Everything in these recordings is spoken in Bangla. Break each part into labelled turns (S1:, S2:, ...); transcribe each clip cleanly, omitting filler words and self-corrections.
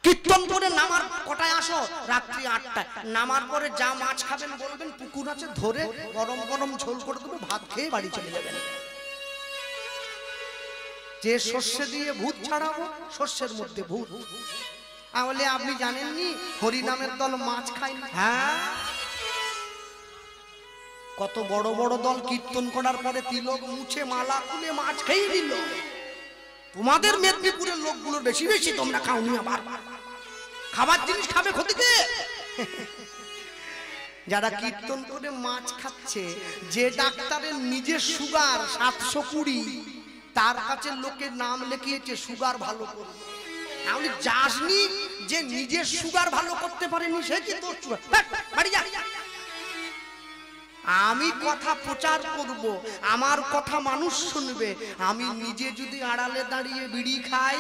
S1: কীর্তন করে নামার কটায় আসো? রাত্রি 8টায়। নামার পরে যা মাছ খাবেন বলবেন, পুকুর আছে ধরে গরম গরম ঝোল করে দেবো, ভাত খেয়ে বাড়ি চলে যাবেন। যে সর্ষে দিয়ে ভূত ছাড়াবো, সর্ষের মধ্যে ভূত। তাহলে আপনি জানেননি হরিনামের দল মাছ খায় না? হ্যাঁ, কত বড় বড় দল কীর্তন করার পরে তিলক মুছে মালা খুলে মাছ খেয়ে দিল। তোমাদের মেদিনীপুরের লোকগুলোর বেশি বেশি তোমরা খাওনি, আবার খাবার জিনিস খাবে ক্ষতিতে। যারা কীর্তন করে মাছ খাচ্ছে, যে ডাক্তারের নিজের সুগার 720, তার কাছে লোকের নাম লিখিয়েছে সুগার ভালো করে। তাহলে যাসনি যে নিজের সুগার ভালো করতে পারেনি, সে কি তোর সুগার? বাড়ি যা। আমি কথা প্রচার করব, আমার কথা মানুষ শুনবে। আমি নিজে যদি আড়ালে দাঁড়িয়ে বিড়ি খাই,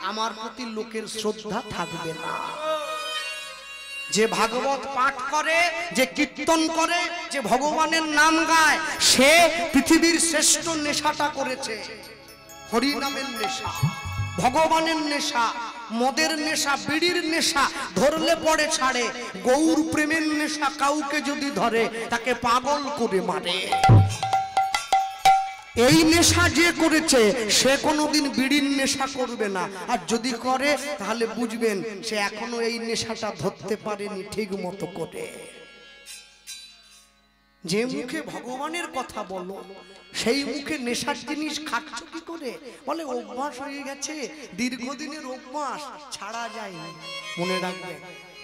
S1: আমার প্রতি লোকের শ্রদ্ধা থাকবে না। যে ভাগবত পাঠ করে, যে কীর্তন করে, যে ভগবানের নাম গায়, সে পৃথিবীর শ্রেষ্ঠ নেশাটা করেছে। হরিনামের নেশা, ভগবানের নেশা, মদের নেশা, বিড়ির নেশা ধরলে পড়ে ছাড়ে। গৌর প্রেমের নেশা কাউকে যদি ধরে, তাকে পাগল করে মারে। এই নেশা যে করেছে, সে কোনোদিন বিড়ির নেশা করবে না। আর যদি করে, তাহলে বুঝবেন সে এখনো এই নেশাটা ধরতে পারেনি ঠিক মতো করে। যে মুখে ভগবানের কথা বলো, সেই মুখে নেশার জিনিস খাচ্ছ কি করে? বলে অভ্যাস হয়ে গেছে, দীর্ঘদিনের অভ্যাস, ছাড়া যায়নি। মনে রাখবে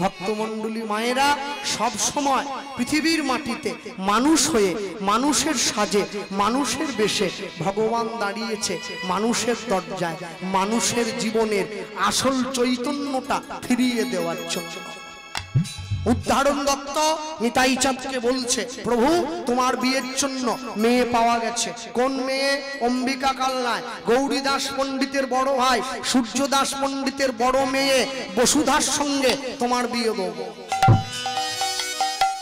S1: ভক্তমণ্ডলী মায়েরা, সব সময় পৃথিবীর মাটিতে মানুষ হয়ে, মানুষের সাজে, মানুষের বেশে ভগবান দাঁড়িয়েছে মানুষের দরজায়, মানুষের জীবনের আসল চৈতন্যটা ফিরিয়ে দেওয়ার জন্য। উদাহরণ দত্ত নিতাই চাঁদকে বলছে, প্রভু তোমার বিয়ের জন্য মেয়ে পাওয়া গেছে। কোন মেয়ে? অম্বিকা কালনায় গৌরীদাস পণ্ডিতের বড় ভাই সূর্যদাস পণ্ডিতের বড় মেয়ে বসুধার সঙ্গে তোমার বিয়ে দেব।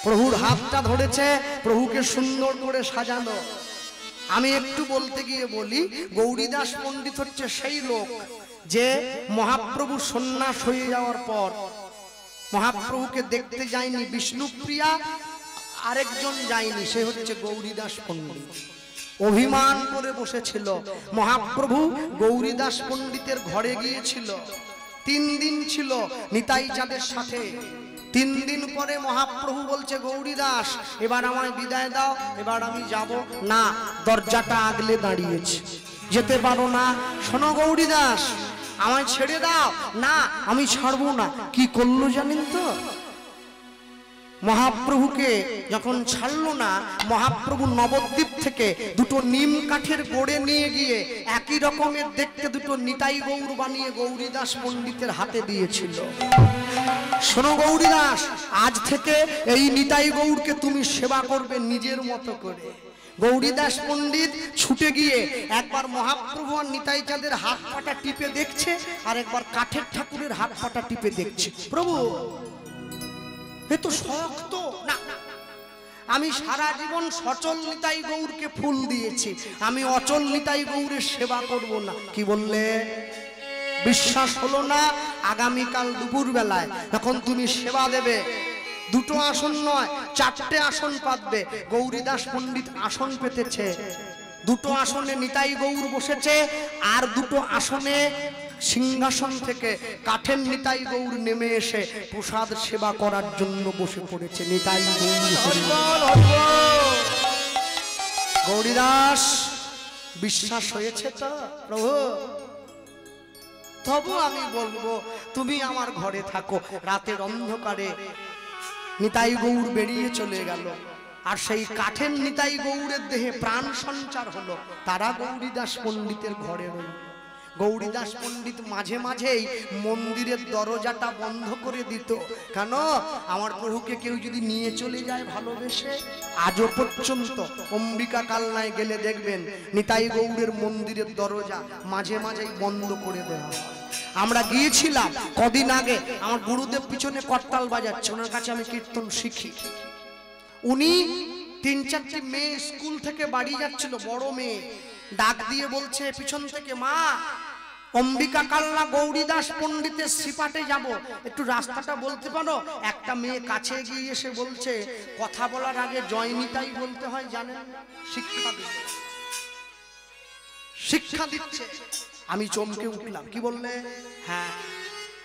S1: প্রভুর হাতটা ধরেছে, প্রভুকে সুন্দর করে সাজানো। আমি একটু বলতে গিয়ে বলি, গৌরীদাস পণ্ডিত হচ্ছে সেই লোক যে মহাপ্রভু সন্ন্যাস হয়ে যাওয়ার পর মহাপ্রভুকে দেখতে যায়নি বিষ্ণুপ্রিয়া, আরেকজন যায়নি, সে হচ্ছে গৌরীদাস পণ্ডিত। অভিমান করে বসেছিল। মহাপ্রভু গৌরীদাস পণ্ডিতের ঘরে গিয়েছিল, 3 দিন ছিল নিতাই চাঁদের সাথে। 3 দিন পরে মহাপ্রভু বলছে, গৌরীদাস এবার আমায় বিদায় দাও, এবার আমি যাব না। দরজাটা আগলে দাঁড়িয়েছে, যেতে পারো না। শোনো গৌরীদাস, আমায় ছেড়ে দাও। না, আমি ছাড়বো না। কি করলো জানেন তো? মহাপ্রভুকে যখন ছাড়লো না, মহাপ্রভু নবদ্বীপ থেকে 2টো নিম কাঠের গোড়ে নিয়ে গিয়ে একই রকমের দেখতে 2টো নিতাই গৌর বানিয়ে গৌরীদাস পণ্ডিতের হাতে দিয়েছিল। শোনো গৌরীদাস, আজ থেকে এই নিতাই গৌরকে তুমি সেবা করবে নিজের মতো করে। গৌরীদাস পণ্ডিত ছুটে গিয়ে একবার মহাপ্রভু আর নিতাই চাঁদের হাত পাটা টিপে দেখছে, আর একবার কাঠের ঠাকুরের হাত পাটা টিপে দেখছে। প্রভু এ তো শক্ত না, আমি সারা জীবন সচল নিতাই গৌরকে ফুল দিয়েছি, আমি অচল নিতাই গৌরের সেবা করব না। কি বললে? বিশ্বাস হলো না? আগামীকাল দুপুর বেলায় যখন তুমি সেবা দেবে, 2টো আসন নয় 4টে আসন পাতবে। গৌরীদাস পণ্ডিত আসন পেতেছে, 2টো আসনে নিতাই গৌর বসেছে, আর 2টো আসনে সিংহাসন থেকে কাঠের নিতাই গৌর নেমে এসে প্রসাদ সেবা করার জন্য বসে পড়েছে। নিতাই গৌর। গৌরীদাস বিশ্বাস হয়েছে তো প্রভু? তবু আমি বলবো, তুমি আমার ঘরে থাকো। রাতের অন্ধকারে নিতাই গৌর বেরিয়ে চলে গেল, আর সেই কাঠের নিতাই গৌরের দেহে প্রাণ সঞ্চার হলো। তারা গৌরীদাস পণ্ডিতের ঘরে রইল। গৌরীদাস পণ্ডিত মাঝে মাঝেই মন্দিরের দরজাটা বন্ধ করে দিত। কেন? আমার প্রভুকে কেউ যদি নিয়ে চলে যায় ভালোবেসে। আজও পর্যন্ত অম্বিকা কালনায় গেলে দেখবেন নিতাই গৌরের মন্দিরের দরজা মাঝে মাঝেই বন্ধ করে দেওয়া হয়। আমরা গিয়েছিলাম কদিন আগে, আমার গুরুদেব পিছনে করতাল বাজাচ্ছে, ওনার কাছে আমি কীর্তন শিখি। উনি 3-4টি মেয়ে স্কুল থেকে বাড়ি যাচ্ছিল, বড় মেয়ে ডাক দিয়ে বলছে পিছন থেকে, মা অম্বিকা কালনা গৌরীদাস পণ্ডিতের শ্রীপাঠে যাব, একটু রাস্তাটা বলতে পারো? একটা মেয়ে কাছে এগিয়ে এসে বলছে, কথা বলার আগে জয় নিতাই বলতে হয় জানেন? শিক্ষা দিচ্ছে। আমি চমকে উঠলাম। কি বললে? হ্যাঁ,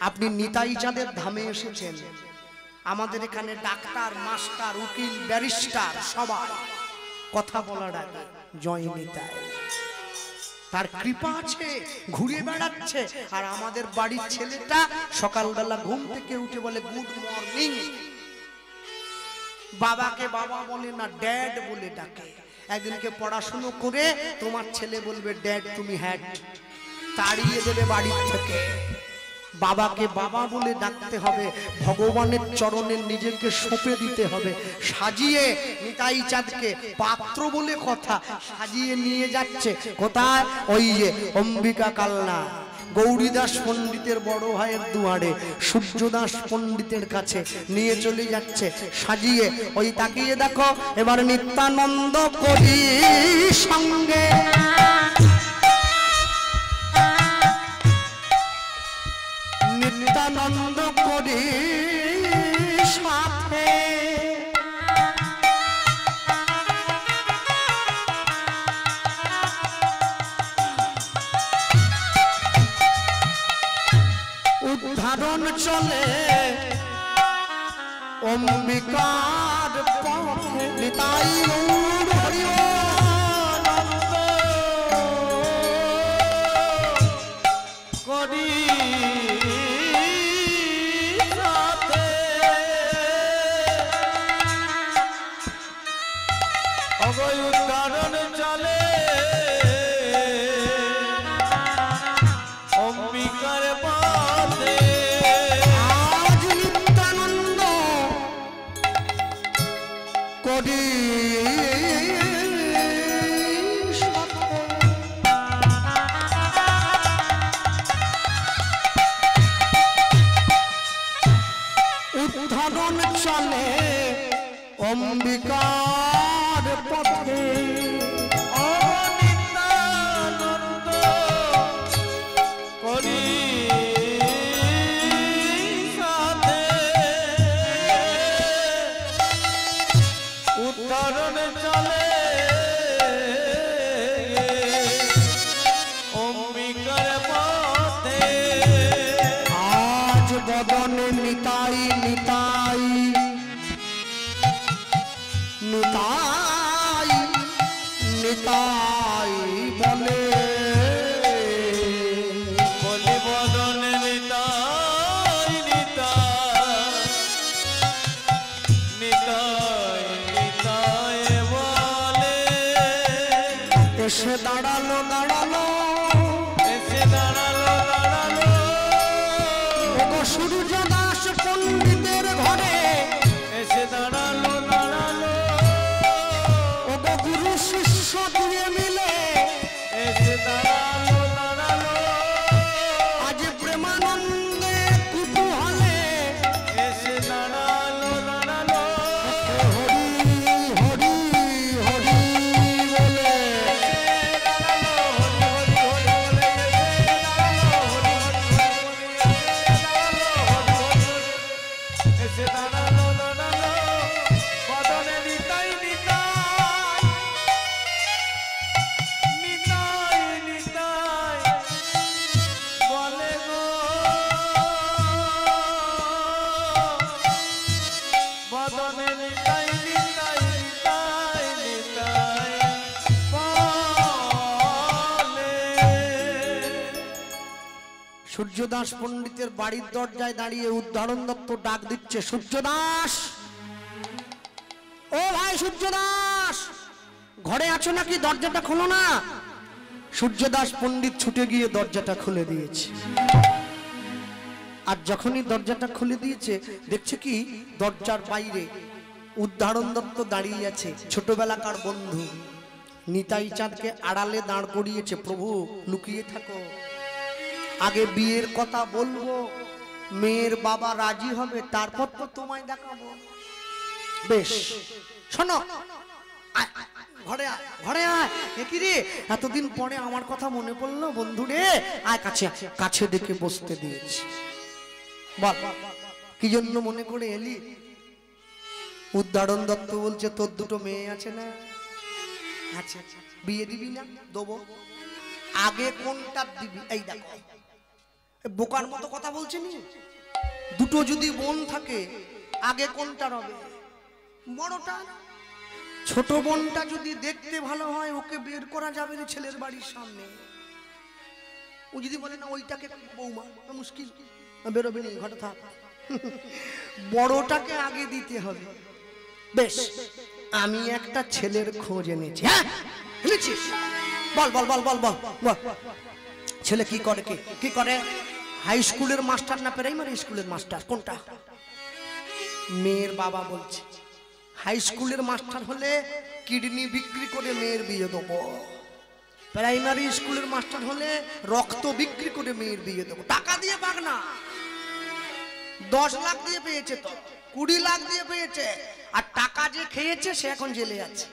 S1: আপনি নিতাই চাঁদের ধামে এসেছেন। আমাদের এখানে ডাক্তার, মাস্টার, উকিল, ব্যারিস্টার সবাই কথা বলার আগে জয় নিতাই। তার কৃপা আছে, ঘুরে বেড়াচ্ছে। আর আমাদের বাড়ির ছেলেটা সকালবেলা ঘুম থেকে উঠে বলে গুড মর্নিং। বাবাকে বাবা বলে না, ড্যাড বলে ডাকে। একদিনকে পড়াশুনো করে তোমার ছেলে বলবে ড্যাড তুমি হ্যাড, তাড়িয়ে দেবে বাড়ির থেকে। বাবাকে বাবা বলে ডাকতে হবে, ভগবানের চরণে নিজেকে সঁপে দিতে হবে। সাজিয়ে নিতাই চাঁদকে পাত্র বলে কথা সাজিয়ে নিয়ে যাচ্ছে কোথায়? ওই যে অম্বিকা কালনা গৌরীদাস পণ্ডিতের বড় ভাইয়ের দুয়ারে সূর্যদাস পণ্ডিতের কাছে নিয়ে চলে যাচ্ছে সাজিয়ে। ওই তাকিয়ে দেখো, এবার নিত্যানন্দ করি সঙ্গে নিত্যানন্দ করি সাথে উদ্ধারণ চলে অম্বিকার পথে। নিতাই গৌর হরি আনন্দ করি সাথে। অবৈ উদ্ধারণ চলে অম্বিকার পথে। আজ নিত্যানন্দ করি উদ্ধারণ চলে অম্বিকার পথে। ও নিত্যানন্দ করি সাথে উদ্ধারণ চলে অম্বিকার পথে। আজ বদনে নিতাই নিতাই নিতাই নিতাই বলে বলে বদনে নিতাই নিতাই নিতাই নিতাই বলে। এসে দাঁড়ালো দাঁড়ালো এসে দাঁড়ালো দাঁড়ালো ওগো সূর্যদাস পণ্ডিতের ঘরে। এসে দাঁড়ালো দাঁড়ালো ওগো গুরু শিষ্য দিয়ে মিলে। এসে দাঁড়ালো দাঁড়ালো আজ প্রেমানন্দে কুতূহলে। এসে দাঁড়ালো দাঁড়ালো হরি হরি হরি বলে। এসে দাঁড়ালো দাঁড়ালো বদনে নিতাই নিতাই নিতাই নিতাই বলে গো বদনে নিতাই নিতাই নিতাই নিতাই বলে। সূর্যদাস পণ্ডিতের বাড়ির দরজায় দাঁড়িয়ে উদ্ধারণ দত্ত ডাক দিচ্ছে, সূর্যদাস, ও ভাই সূর্যদাস, ঘরে আছো নাকি? দরজাটা খোলো না। সূর্যদাস পণ্ডিত ছুটে গিয়ে দরজাটা খুলে দিয়েছে। আর যখনই দরজাটা খুলে দিয়েছে দেখছে কি দরজার বাইরে উদ্ধারণ দত্ত দাঁড়িয়ে আছে, ছোটবেলাকার বন্ধু। নিতাই চাঁদকে আড়ালে দাঁড় করিয়েছে, প্রভু লুকিয়ে থাকো, আগে বিয়ের কথা বলবো, মেয়ের বাবা রাজি হবে, তারপর তো তোমায় দেখাবো। বেশ শোনো, ঘরে আয়, ঘরে আয়। কি রে, এতদিন পরে আমার কথা মনে পড়লো বন্ধু রে, আয় কাছে, কাছে ডেকে বসতে দিয়েছি। বল কি জন্য মনে করে এলি? উদ্ধারণ দত্ত বলছে তোর দুটো মেয়ে আছে না? আচ্ছা, বিয়ে দিবি না? দেবো। আগে কোনটা দিবি? এই দেখো, বোকার মতো কথা বলছে নি। দুটো যদি বোন থাকে আগে কোনটা হবে? বড়টা। ছোট বোনটা যদি দেখতে ভালো হয় ওকে বের করা যাবে না ছেলের বাড়ির সামনে। ও যদি বলে না ওইটাকে বৌমা, মুশকিল, বেরোবে না, ঘরে থাক। বড়টাকে আগে দিতে হবে। বেশ, আমি একটা ছেলের খোঁজ এনেছি। হ্যাঁ এনেছিস? বল বল বল বল বল বল। ছেলে কি করে? কি করে? হাই স্কুলের মাস্টার না প্রাইমারি স্কুলের মাস্টার? কোনটা? মেয়ের বাবা বলছে হাই স্কুলের মাস্টার হলে কিডনি বিক্রি করে মেয়ের বিয়ে দেবো, প্রাইমারি স্কুলের মাস্টার হলে রক্ত বিক্রি করে মেয়ের বিয়ে দেবো। টাকা দিয়ে পাক না, 10 লাখ দিয়ে পেয়েছে, তো 20 লাখ দিয়ে পেয়েছে, আর টাকা যে খেয়েছে সে এখন জেলে আছে।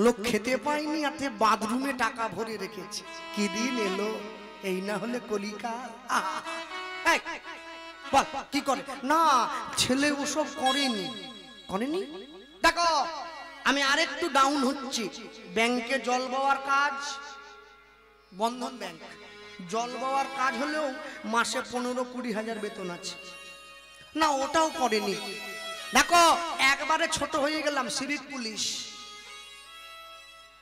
S1: লোক খেতে পায়নি, আতে বাথরুমে টাকা ভরে রেখেছে। কি দিন এলো, এই না হলে কলিকাল। কি করে? না, ছেলে ওসব করেনি। দেখো, আমি আরেকটু ডাউন হচ্ছি। ব্যাংকে জল বাওয়ার কাজ, বন্ধন ব্যাংক, জল বাওয়ার কাজ হলেও মাসে 15-20 হাজার বেতন আছে। না, ওটাও করেনি। দেখো, একবারে ছোট হয়ে গেলাম, সিভিক পুলিশ,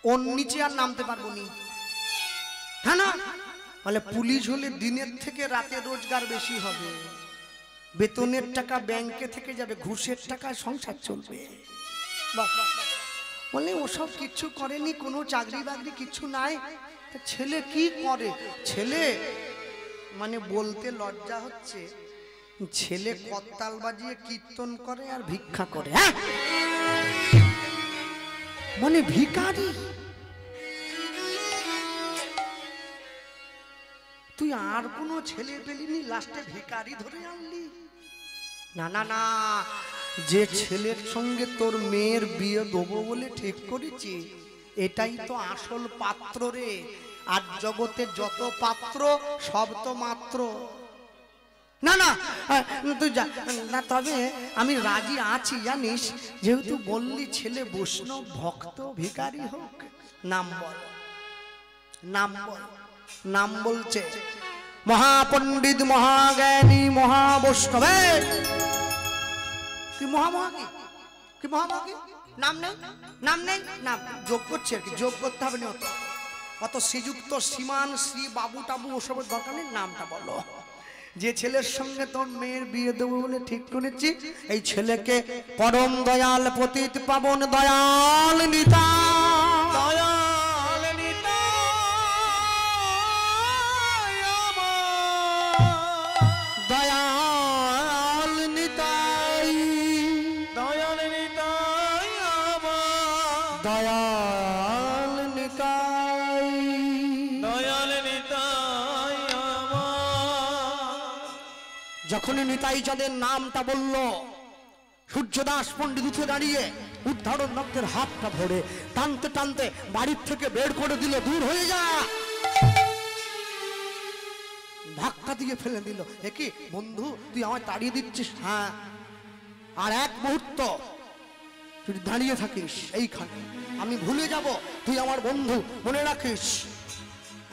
S1: ওর নিচে আর নামতে পারবো নি। হ্যাঁ না, বলে পুলিশ হলে দিনের থেকে রাতে রোজগার বেশি হবে, বেতনের টাকা ব্যাংকে থেকে যাবে, ঘুষের টাকায় সংসার চলবে। বলে ওসব কিছু করেনি, কোনো চাকরি বাকরি কিছু নাই। ছেলে কি করে? ছেলে মানে বলতে লজ্জা হচ্ছে, ছেলে করতাল বাজিয়ে কীর্তন করে আর ভিক্ষা করে। হ্যাঁ, মানে ভিখারি। তুই আর কোনো ছেলে পেলিনি, লাস্টে ভিখারি ধরে আনলি? না না না, যে ছেলের সঙ্গে তোর মেয়ের বিয়ে দেবো বলে ঠিক করেছি, এটাই তো আসল পাত্র রে। আর জগতে যত পাত্র সব তো মাত্র। না না তুই যা না, তবে আমি রাজি আছি জানিস, যেহেতু বললি ছেলে বৈষ্ণব ভক্ত, ভিখারি হোক। নাম বল, নাম বল। নাম বলছে মহাপণ্ডিত, মহাজ্ঞানী, মহাবৈষ্ণব। কি মহামহাকি, কি মহামহাকি? নাম নেই, নাম নেই, নাম যোগ করছে আর কি, যোগ করতে হবে না। অত শ্রীযুক্ত, শ্রীমান, শ্রী, বাবু টাবু ওসবের দরকার নেই, নামটা বলো। যে ছেলের সঙ্গে তোর মেয়ের বিয়ে দেবো বলে ঠিক করেছি, এই ছেলেকে পরম দয়াল পতিত পাবন দয়াল নিতা, দয়াল নিতা, দয়াল নিতাই, দয়াল নিতাই, দয়াল নিতাই, দয়াল নিতাই। যখনই নিতাই চাঁদের নামটা বলল, সূর্যদাস পণ্ডিত উঠে দাঁড়িয়ে উদ্ধারণ দত্তের হাতটা ধরে টানতে টানতে বাড়ির থেকে বের করে দিল, দূর হয়ে যা। ধাক্কা দিয়ে ফেলে দিল। একি বন্ধু, তুই আমায় তাড়িয়ে দিচ্ছিস? হ্যাঁ, আর এক মুহূর্ত তুই দাঁড়িয়ে থাকিস এইখানে, আমি ভুলে যাব তুই আমার বন্ধু, মনে রাখিস।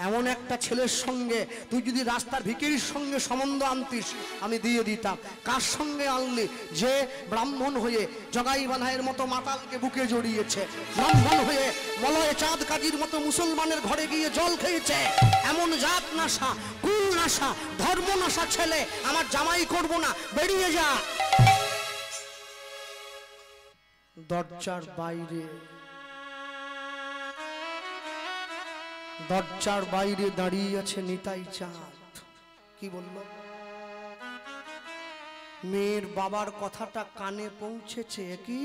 S1: এমন একটা ছেলের সঙ্গে তুই যদি রাস্তার ভিখারির সঙ্গে সম্বন্ধ আনতিস, আমি দিয়ে দিতাম। কার সঙ্গে আনলি? যে ব্রাহ্মণ হয়ে জগাই বাঁধাইয়ের মতো মাতালকে বুকে জড়িয়েছে, ব্রাহ্মণ হয়ে মলয়ে চাঁদ কাজীর মতো মুসলমানের ঘরে গিয়ে জল খেয়েছে। এমন জাত নাশা, কুল নাশা, ধর্ম নাশা ছেলে আমার জামাই করব না, বেরিয়ে যা। দরজার বাইরে, দরজার বাইরে দাঁড়িয়ে আছে নিতাই চাঁদ। কি বলল? মেয়ের বাবার কথাটা কানে পৌঁছেছে। কি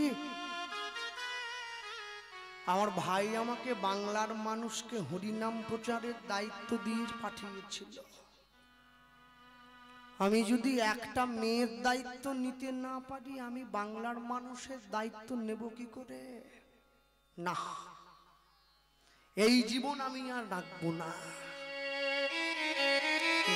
S1: আমার ভাই আমাকে বাংলার মানুষকে হরিনাম প্রচারের দায়িত্ব দিয়ে পাঠিয়েছিল। আমি যদি একটা মেয়ের দায়িত্ব নিতে না পারি, আমি বাংলার মানুষের দায়িত্ব নেব কি করে? না, এই জীবন আমি আর রাখবো না।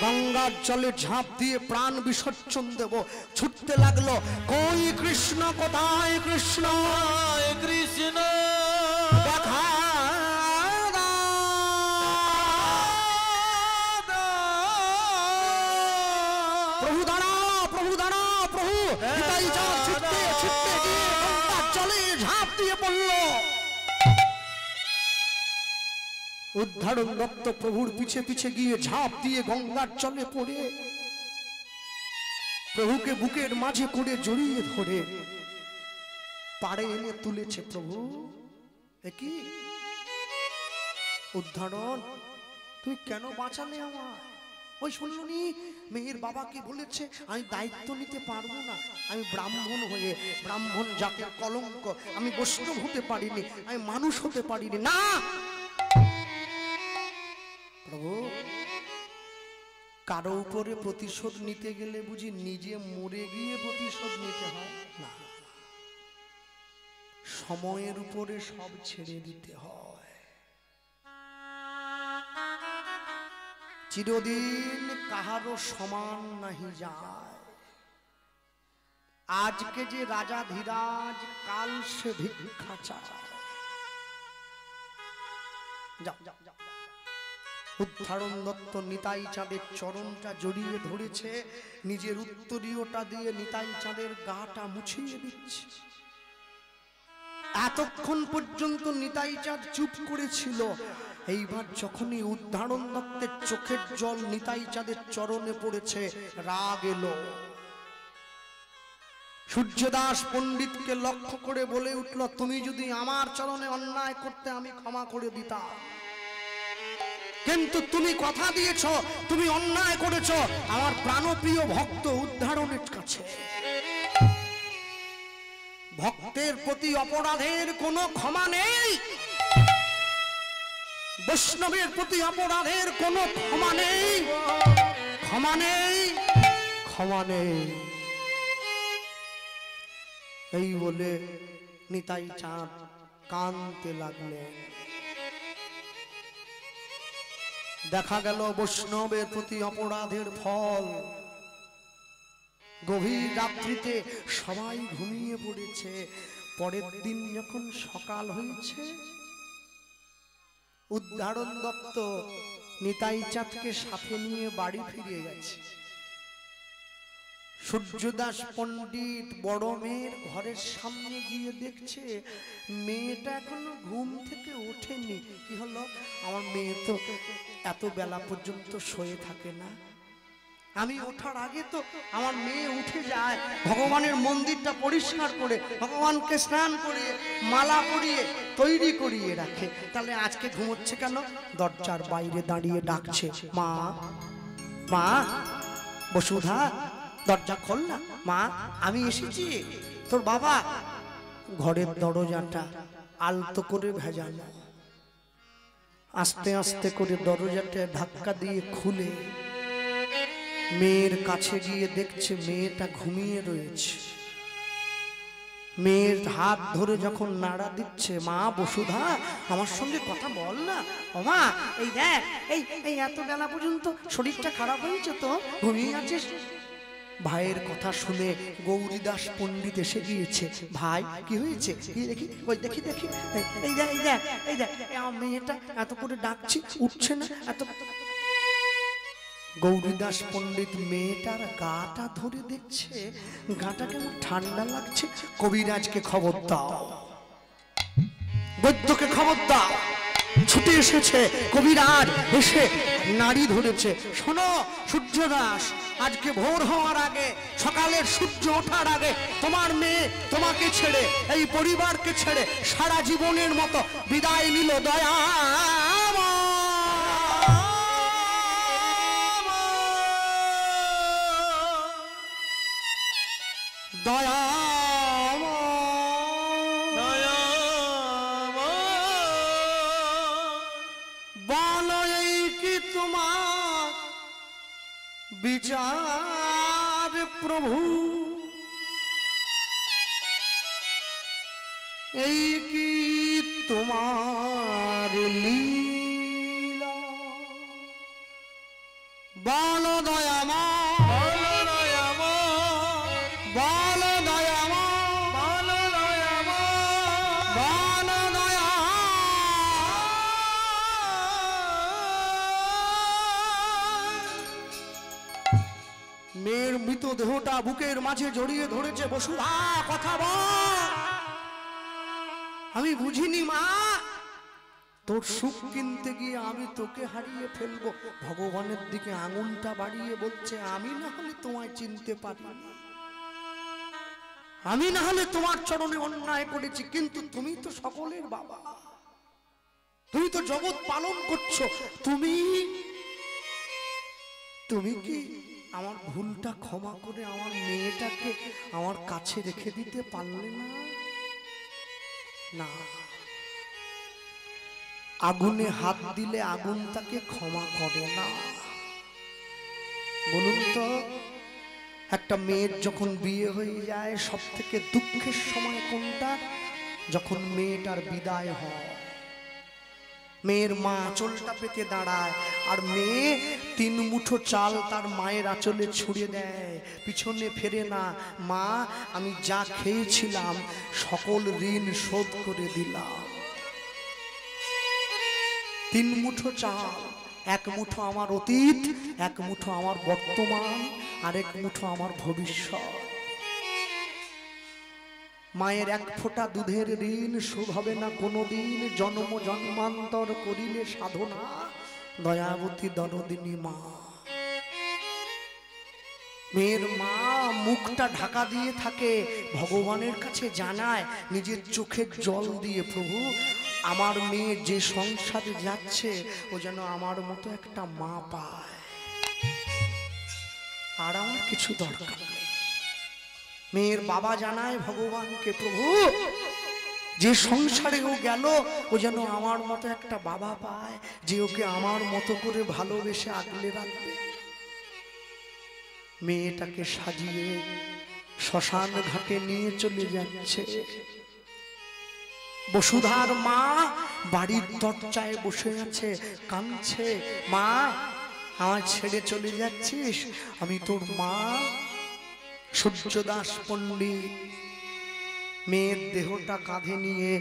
S1: গঙ্গার জলে ঝাঁপ দিয়ে প্রাণ বিসর্জন দেব। ছুটতে লাগলো, কই কৃষ্ণ, কোথায় কৃষ্ণ, কৃষ্ণ দেখা প্রভু দাঁড়াও, প্রভু দাঁড়াও, প্রভু। ছুটতে ছুটতে গিয়ে গঙ্গার জলে ঝাঁপ দিয়ে পড়ল। উদ্ধারণ দত্ত প্রভুর পিছে পিছে গিয়ে ঝাঁপ দিয়ে গঙ্গার জলে পড়ে প্রভুকে বুকের মাঝে করে জড়িয়ে ধরে পাড়ে এনে তুলেছে। প্রভু কি উদ্ধারণ, তুই কেন বাঁচালে আমার? ওই শুনলনি মেয়ের বাবাকে বলেছে আমি দায়িত্ব নিতে পারবো না, আমি ব্রাহ্মণ হয়ে ব্রাহ্মণ জাতের কলঙ্ক, আমি বৈষ্ণব হতে পারিনি, আমি মানুষ হতে পারিনি। না প্রভু, কারো উপরে প্রতিশোধ নিতে গেলে বুঝি নিজে মরে গিয়ে প্রতিশোধ নিতে হয়? না, সময়ের উপরে সব ছেড়ে দিতে হয়। চিরদিন কাহারও সমান নাহি যায়। আজকে যে রাজা ধীরাজ, কাল সে ভিক্ষা চায়। যাও যাও যাও। উদ্ধারণ দত্ত নিতাই চাঁদের চরণটা জড়িয়ে ধরেছে, নিজের উত্তরীয়টা দিয়ে নিতাই চাঁদের গাটা মুছিয়ে দিচ্ছে। এতক্ষণ পর্যন্ত নিতাই চাঁদ চুপ করেছিল। এইবার যখনই উদ্ধারণ দত্তের চোখের জল নিতাই চাঁদের চরণে পড়েছে, রাগ এলো। সূর্যদাস পণ্ডিতকে লক্ষ্য করে বলে উঠল, তুমি যদি আমার চরণে অন্যায় করতে আমি ক্ষমা করে দিতাম, কিন্তু তুমি কথা দিয়েছ, তুমি অন্যায় করেছ আমার প্রাণপ্রিয় ভক্ত উদ্ধারণের কাছে। ভক্তের প্রতি অপরাধের কোনো ক্ষমা নেই, বৈষ্ণবের প্রতি অপরাধের কোনো ক্ষমা নেই, ক্ষমা নেই, ক্ষমা নেই। এই বলে নিতাই চাঁদ কাঁদতে লাগলেন। দেখা গেল বৈষ্ণবের প্রতি অপরাধের ফল। গভীর রাত্রিতে সবাই ঘুমিয়ে পড়েছে। পরের দিন যখন সকাল হয়েছে, উদ্ধারণ দত্ত নিতাই চাঁদকে সাথে নিয়ে বাড়ি ফিরে গেছে। সূর্যদাস পণ্ডিত বড় মেয়ের ঘরের সামনে গিয়ে দেখছে মেয়েটা এখনো ঘুম থেকে ওঠেনি। কি হলো? আমার মেয়ে তো এত বেলা পর্যন্ত শুয়ে থাকে না, আমি ওঠার আগে তো আমার মেয়ে উঠে যায়, ভগবানের মন্দিরটা পরিষ্কার করে ভগবানকে স্নান করিয়ে মালা পরিয়ে তৈরি করিয়ে রাখে, তাহলে আজকে ঘুমোচ্ছে কেন? দরজার বাইরে দাঁড়িয়ে ডাকছে, মা মা বসুধা, দরজা খোল না মা, আমি এসেছি, তোর বাবা। ঘরের দরজাটা আলতো করে ভেজানো, আস্তে আস্তে করে দরজাটা ধাক্কা দিয়ে খুলে মেয়ের কাছে গিয়ে দেখছে মেয়েটা ঘুমিয়ে রয়েছে। মেয়ের হাত ধরে যখন নাড়া দিচ্ছে, মা বসুধা আমার সঙ্গে কথা বল না, ও মা এই দেখ, এই এত বেলা পর্যন্ত শরীরটা খারাপ হয়েছে তো, ঘুমিয়ে আছিস। ভাইয়ের কথা শুনে গৌরীদাস পণ্ডিত এসে গিয়েছে। ভাই কি হয়েছে? কি দেখি, ওই দেখি দেখি, এই দেখ এই দেখ এই দেখ, আমার মেয়েটা এত করে ডাকছি উঠছে না, এত। গৌরীদাস পণ্ডিত মেয়েটার গাটা ধরে দেখছে, গাটা কেমন ঠান্ডা লাগছে। কবিরাজকে খবর দাও, বৈদ্যকে খবর দাও। ছুটে এসেছে কবিরাজ, এসে নাড়ি ধরেছে। শোনো সূর্যদাস, আজকে ভোর হওয়ার আগে, সকালের সূর্য ওঠার আগে তোমার মেয়ে তোমাকে ছেড়ে, এই পরিবারকে ছেড়ে সারা জীবনের মতো বিদায় নিল। দয়া দয়া বলো এই কি তোমার বিচার প্রভু, এই কি তোমার লীলা। বল দয়াময়, বল দয়াময়, বল দয়াময়, বল দয়াময়, বল দয়াময়। মেয়ের মৃতদেহটা বুকের মাঝে জড়িয়ে ধরেছে। বসুধা কথা বল। আমি বুঝিনি মা, তোর সুখ কিনতে গিয়ে আমি তোকে হারিয়ে ফেলবো। ভগবানের দিকে আঙুলটা বাড়িয়ে বলছে, আমি না হলে তোমায় চিনতে পারি, আমি না হলে তোমার চরণে অন্যায় করেছি, কিন্তু তুমি তো সকলের বাবা, তুমি তো জগৎ পালন করছো, তুমি কি আমার ভুলটা ক্ষমা করে আমার মেয়েটাকে আমার কাছে রেখে দিতে পারলে না? না, আগুনে হাত দিলে আগুন তাকে ক্ষমা করে না। বলুন তো, একটা মেয়ের যখন বিয়ে হয়ে যায় সব থেকে দুঃখের সময় কোনটা? যখন মেয়েটার বিদায় হয়। মেয়ের মা আঁচলটা পেতে দাঁড়ায়, আর মেয়ে 3 মুঠো চাল তার মায়ের আঁচলে ছুঁড়ে দেয়, পিছনে ফেরে না। মা, আমি যা খেয়েছিলাম সকল ঋণ শোধ করে দিলাম। 3 মুঠো চাল, 1 মুঠো আমার অতীত, 1 মুঠো আমার বর্তমান, আর 1 মুঠো আমার ভবিষ্যৎ। মায়ের 1 ফোঁটা দুধের ঋণ শোধ হবে না কোনোদিন, জন্ম জন্মান্তর করিলে সাধনা। দয়াবতী দরদিনী মা। মেয়ের মা মুখটা ঢাকা দিয়ে থাকে, ভগবানের কাছে জানায় নিজের চোখের জল দিয়ে, প্রভু আমার মেয়ে যে সংসারে যাচ্ছে ও যেন আমার মতো একটা মা পায়, আর আমার কিছু দরকার নেই। মেয়ের বাবা জানায় ভগবানকে, প্রভু যে সংসারে ও গেল ও যেন আমার মতো একটা বাবা পায়, যে ওকে আমার মতো করে ভালোবেসে আগলে রাখবে। মেয়েটাকে সাজিয়ে শ্মশান ঘাটে নিয়ে চলে যাচ্ছে। বসুধার মা বাড়ির দরজায় বসে আছে, কাঁদছে। মা, আমার ছেড়ে চলে যাচ্ছিস? আমি তোর মা সূর্যদাস পণ্ডিত। মেয়ের দেহটা কাঁধে নিয়ে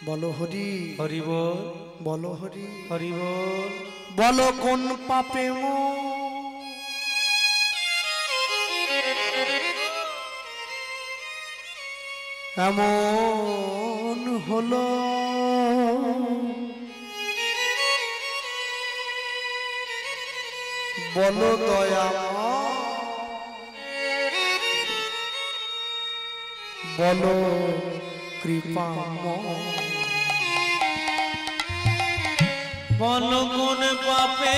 S1: বলো হরি হরি বল, বলো হরি হরি বল। বলো কোন পাপে মো এমন হলো, বলো দয়া, বলো কৃপা,
S2: বলো কোন পাপে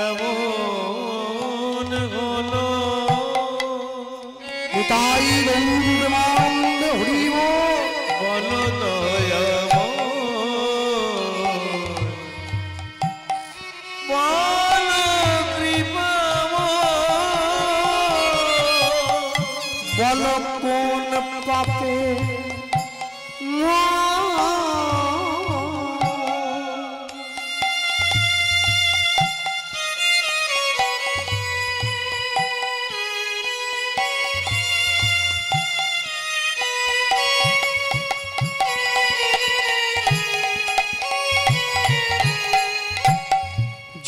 S2: এমন হলো।
S1: তাই গৌরমানন্দ হরিব,
S2: বলো দয়াময়, বলো কৃপাময়,
S1: বলো কোন পাপে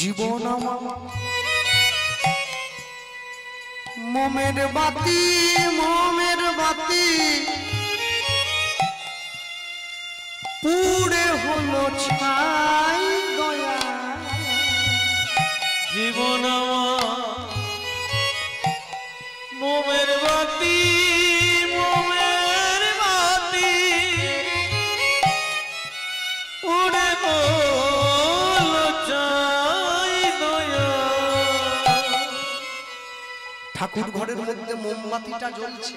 S1: জীবন আমার মোমের বাতি, মোমের বাতি পুড়ে হলো ছাই দয়া।
S2: জীবন মোমের বাতি, মোমের বাতি উড়ে হলো ছাই দয়া।
S1: ঠাকুর ঘরের মধ্যে মোমবাতিটা জ্বলছে,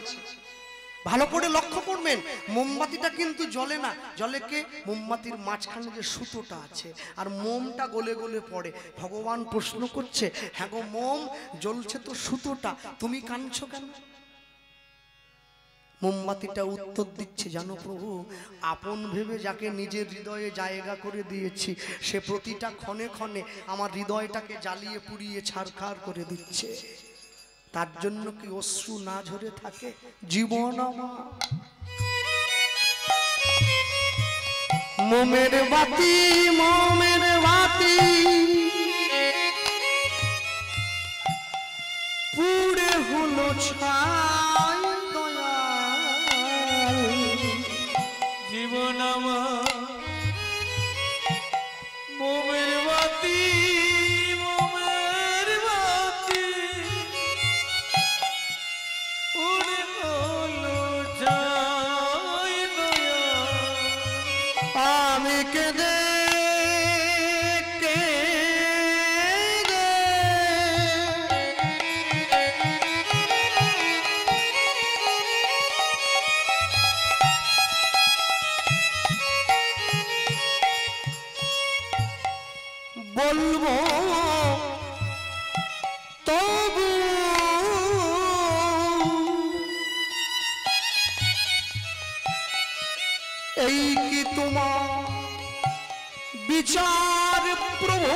S1: ভালো করে লক্ষ্য করবেন, মোমবাতিটা কিন্তু জ্বলে না, জ্বলে কে? মোমবাতির মাঝখানে যে সুতোটা আছে, আর মোমটা গলে গলে পড়ে। ভগবান প্রশ্ন করছে, হ্যাঁ গো মোম, জ্বলছে তো সুতোটা, তুমি কাঁদছো কেন? মোমবাতিটা উত্তর দিচ্ছে, জানো প্রভু, আপন ভেবে যাকে নিজের হৃদয়ে জায়গা করে দিয়েছি, সে প্রতিটা ক্ষণে ক্ষণে আমার হৃদয়টাকে জ্বালিয়ে পুড়িয়ে ছারখার করে দিচ্ছে। তার জন্য কি অশ্রু না ঝরে থাকে? জীবন আমার মোমের বাতি, মোমের বাতি পুড়ে হলো ছাই দয়াল।
S2: জীবন আমার মোমের বাতি, মোমের বাতি উড়ে হলো ছাই দয়াল।
S1: আমি কেঁদে বলবো তবু এই কি তোমার বিচার প্রভু?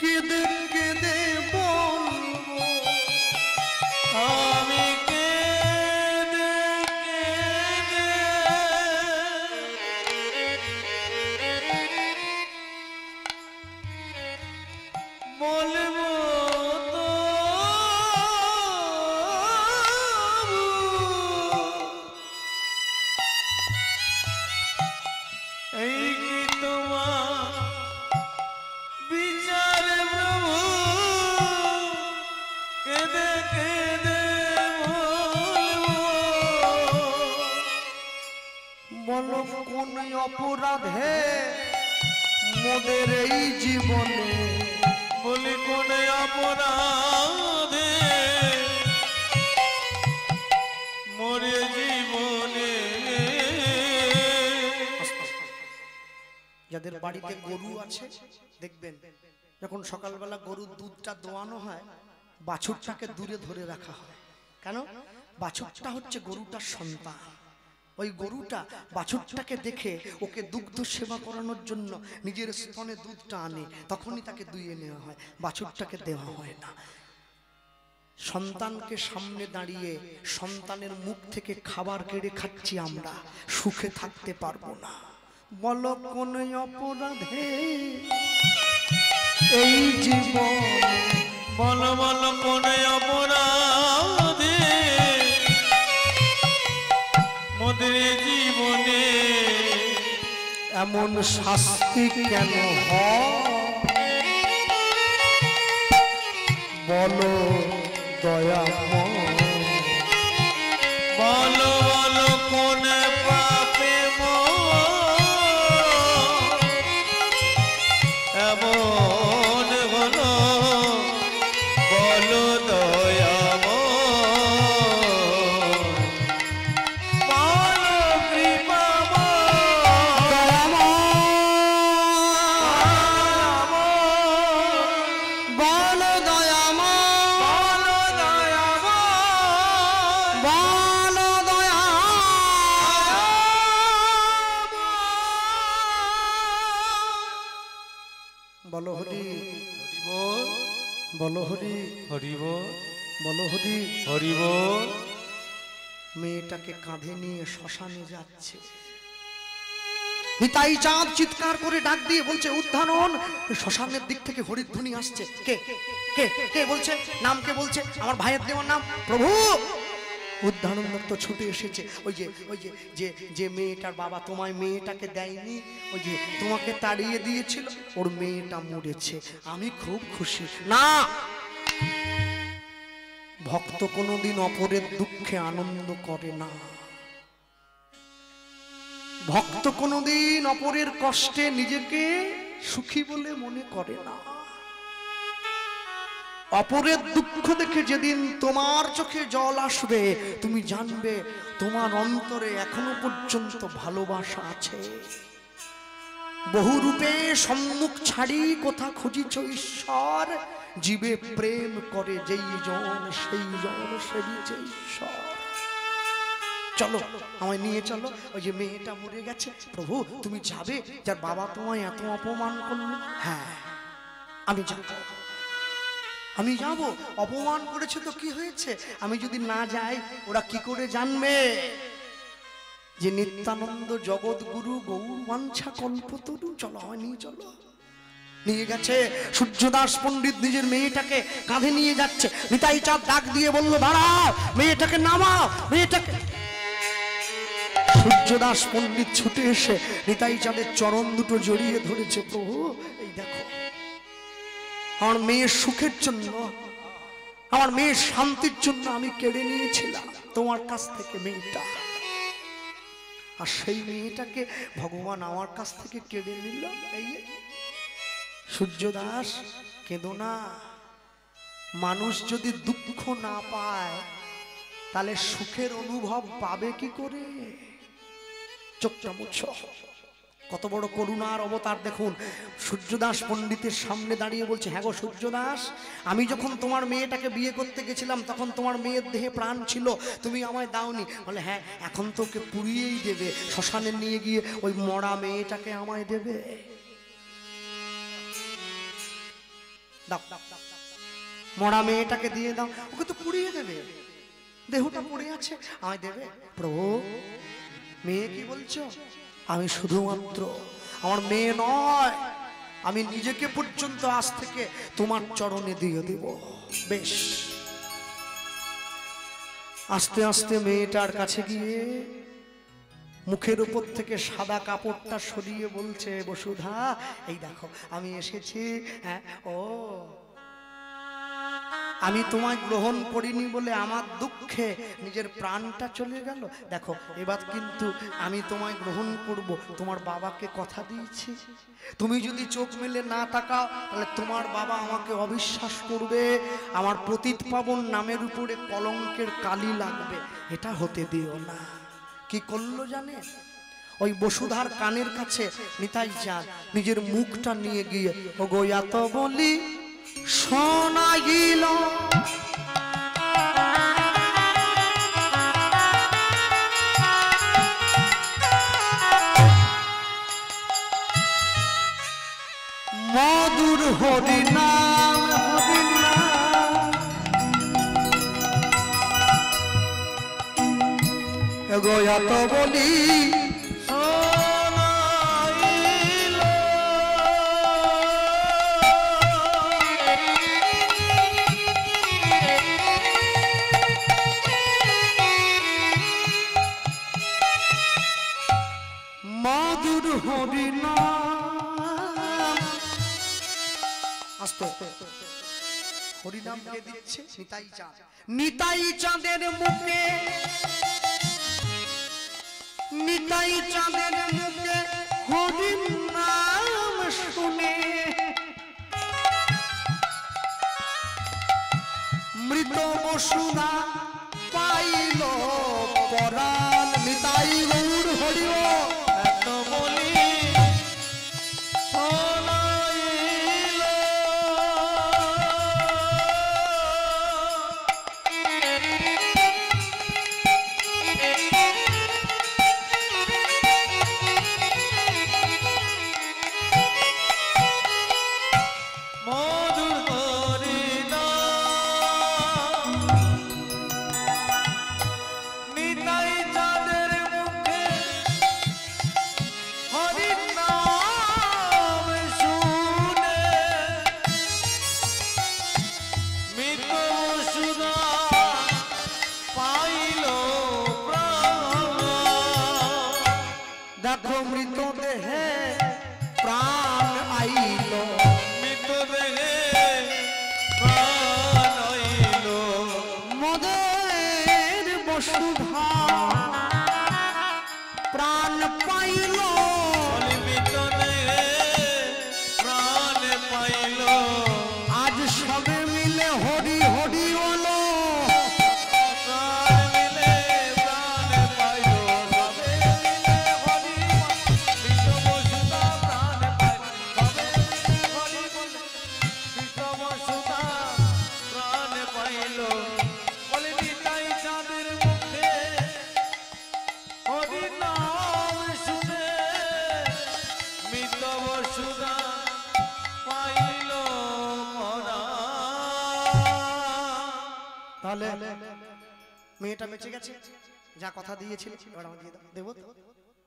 S1: কেঁদে কেঁদে বলবো
S2: আমি কেঁদে কেঁদে বলবো এই কি তোমার বিচার প্রভু? কেঁদে কেঁদে
S1: বলো কোন অপরাধে মোদের এই জীবনে,
S2: বলি কোন অপরাধে মোরে জীবনে।
S1: যাদের বাড়িতে গরু আছে দেখবেন, যখন সকালবেলা গরুর দুধটা দোয়ানো হয়, বাছুরটাকে দূরে ধরে রাখা হয়। কেন? বাছুরটা হচ্ছে গরুটার সন্তান। ওই গরুটা বাছুরটাকে দেখে ওকে দুগ্ধ সেবা করানোর জন্য নিজের স্তনে দুধটা আনে, তখনই তাকে দুইয়ে নেওয়া হয়, বাছুরটাকে দেওয়া হয় না। সন্তানকে সামনে দাঁড়িয়ে সন্তানের মুখ থেকে খাবার কেড়ে খাচ্ছি আমরা, সুখে থাকতে পারবো না। বলো কোন অপরাধে এই জীবন,
S2: বলো বলো কোন অপরাধে মোদের জীবনে
S1: এমন শাস্তি কেন হয়? বলো দয়াময়,
S2: বলো বলো কোন পাপে এমন হলো, বলো দয়াময়, বলো কৃপাময়,
S1: বলো দয়াময়, বলো দয়াময়, বলো হরি, বলো হরি,
S2: হরিব
S1: বলো হরি।
S2: হরিব।
S1: মেয়েটাকে কাঁধে নিয়ে শ্মশানে যাচ্ছে। নিতাই চাঁদ চিৎকার করে ডাক দিয়ে বলছে, উদ্ধারণ। শ্মশানের দিক থেকে হরিধ্বনি আসছে। কে কে কে বলছে? নাম কে বলছে? আমার ভাইয়ের দেওয়ার নাম প্রভু। উদ্ধারণ দত্ত ছুটে এসেছে। ওই যে যে যে মেয়েটার বাবা তোমায় মেয়েটাকে দেয়নি, ওই যে তোমাকে তাড়িয়ে দিয়েছিল, ওর মেয়েটা মরেছে, আমি খুব খুশি। না, ভক্ত কোনোদিন অপরের দুঃখে আনন্দ করে না, ভক্ত কোনোদিন অপরের কষ্টে নিজেকে সুখী বলে মনে করে না। অপরের দুঃখ দেখে যেদিন তোমার চোখে জল আসবে, তুমি জানবে তোমার অন্তরে এখনো পর্যন্ত ভালোবাসা আছে। বহু রূপে সম্মুখ ছাড়ি কোথা খুঁজিছ ঈশ্বর, জীবে প্রেম করে যেই জন সেই জন সেবিছে ঈশ্বর। চলো আমায় নিয়ে চলো, ওই যে মেয়েটা মরে গেছে। প্রভু তুমি যাবে, যার বাবা তোমায় এত অপমান করলো। হ্যাঁ আমি যাব, আমি যাব। অপমান করেছে তো কি হয়েছে, আমি যদি না যাই ওরা কি করে জানবে যে নিত্যানন্দ জগৎগুরু গৌর বাঞ্ছা কল্পতরু। চলো আমায় নিয়ে চলো। নিয়ে গেছে। সূর্যদাস পণ্ডিত নিজের মেয়েটাকে কাঁধে নিয়ে যাচ্ছে। নিতাই চাঁদ ডাক দিয়ে বলল দাঁড়াও, মেয়েটাকে নামাও, মেয়েটাকে। সূর্যদাস পণ্ডিত ছুটে এসে নিতাই চাঁদের চরণ দুটো জড়িয়ে ধরেছে। প্রভু এই দেখো, আমার মেয়ের সুখের জন্য, আমার মেয়ের শান্তির জন্য আমি কেড়ে নিয়েছিলাম তোমার কাছ থেকে মেয়েটা, আর সেই মেয়েটাকে ভগবান আমার কাছ থেকে কেড়ে নিল। এই সূর্যদাস কেঁদো না। মানুষ যদি দুঃখ না পায় তাহলে সুখের অনুভব পাবে কি করে? চোখটা মুছো। কত বড় করুণার অবতার দেখুন। সূর্যদাস পণ্ডিতের সামনে দাঁড়িয়ে বলছে, হ্যাঁ গো সূর্যদাস, আমি যখন তোমার মেয়েটাকে বিয়ে করতে গেছিলাম তখন তোমার মেয়ের দেহে প্রাণ ছিল, তুমি আমায় দাওনি। বলে হ্যাঁ, এখন তো ওকে পুড়িয়েই দেবে, শ্মশানে নিয়ে গিয়ে ওই মরা মেয়েটাকে আমায় দেবে। দাও, মরা মেয়েটাকে দিয়ে দাও, ওকে তো পুড়িয়ে দেবে, দেহটা পড়ে আছে, আমায় দেবে। প্রভু মেয়ে কি বলছো? আমি শুধুমাত্র আমার মেয়ে নয়, আমি নিজেকে পর্যন্ত আজ থেকে তোমার চরণে দিয়ে দেব। বেশ। আস্তে আস্তে মেয়েটার কাছে গিয়ে মুখের উপর থেকে সাদা কাপড়টা সরিয়ে বলছে, বসুধা এই দেখো আমি এসেছি। হ্যাঁ ও, আমি তোমায় গ্রহণ করিনি বলে আমার দুঃখে নিজের প্রাণটা চলে গেল। দেখো এবার কিন্তু আমি তোমায় গ্রহণ করব, তোমার বাবাকে কথা দিয়েছি। তুমি যদি চোখ মেলে না তাকাও তাহলে তোমার বাবা আমাকে অবিশ্বাস করবে, আমার পতিত পাবন নামের উপরে কলঙ্কের কালি লাগবে। এটা হতে দিও না। কি করলো জানে? ওই বসুধার কানের কাছে নিতাই চাঁদ নিজের মুখটা নিয়ে গিয়ে ওগো এত বলি শোনাইল, মধুর হরিনাম হরিনাম, ওগো এত বলি হরিনাম কে দিচ্ছে? নিতাই চাঁদ। নিতাই চাঁদের মুখে, নিতাই চাঁদের মুখে হরিনাম শুনে মৃত বসুধা পাইল পরাণ। নিতাই গৌর হরি এত বলি
S2: সুদা পাইল মরা।
S1: তাহলে মেয়েটা বেঁচে গেছে, যা কথা দিয়েছিল এবার আমার দিয়ে দেবো তো?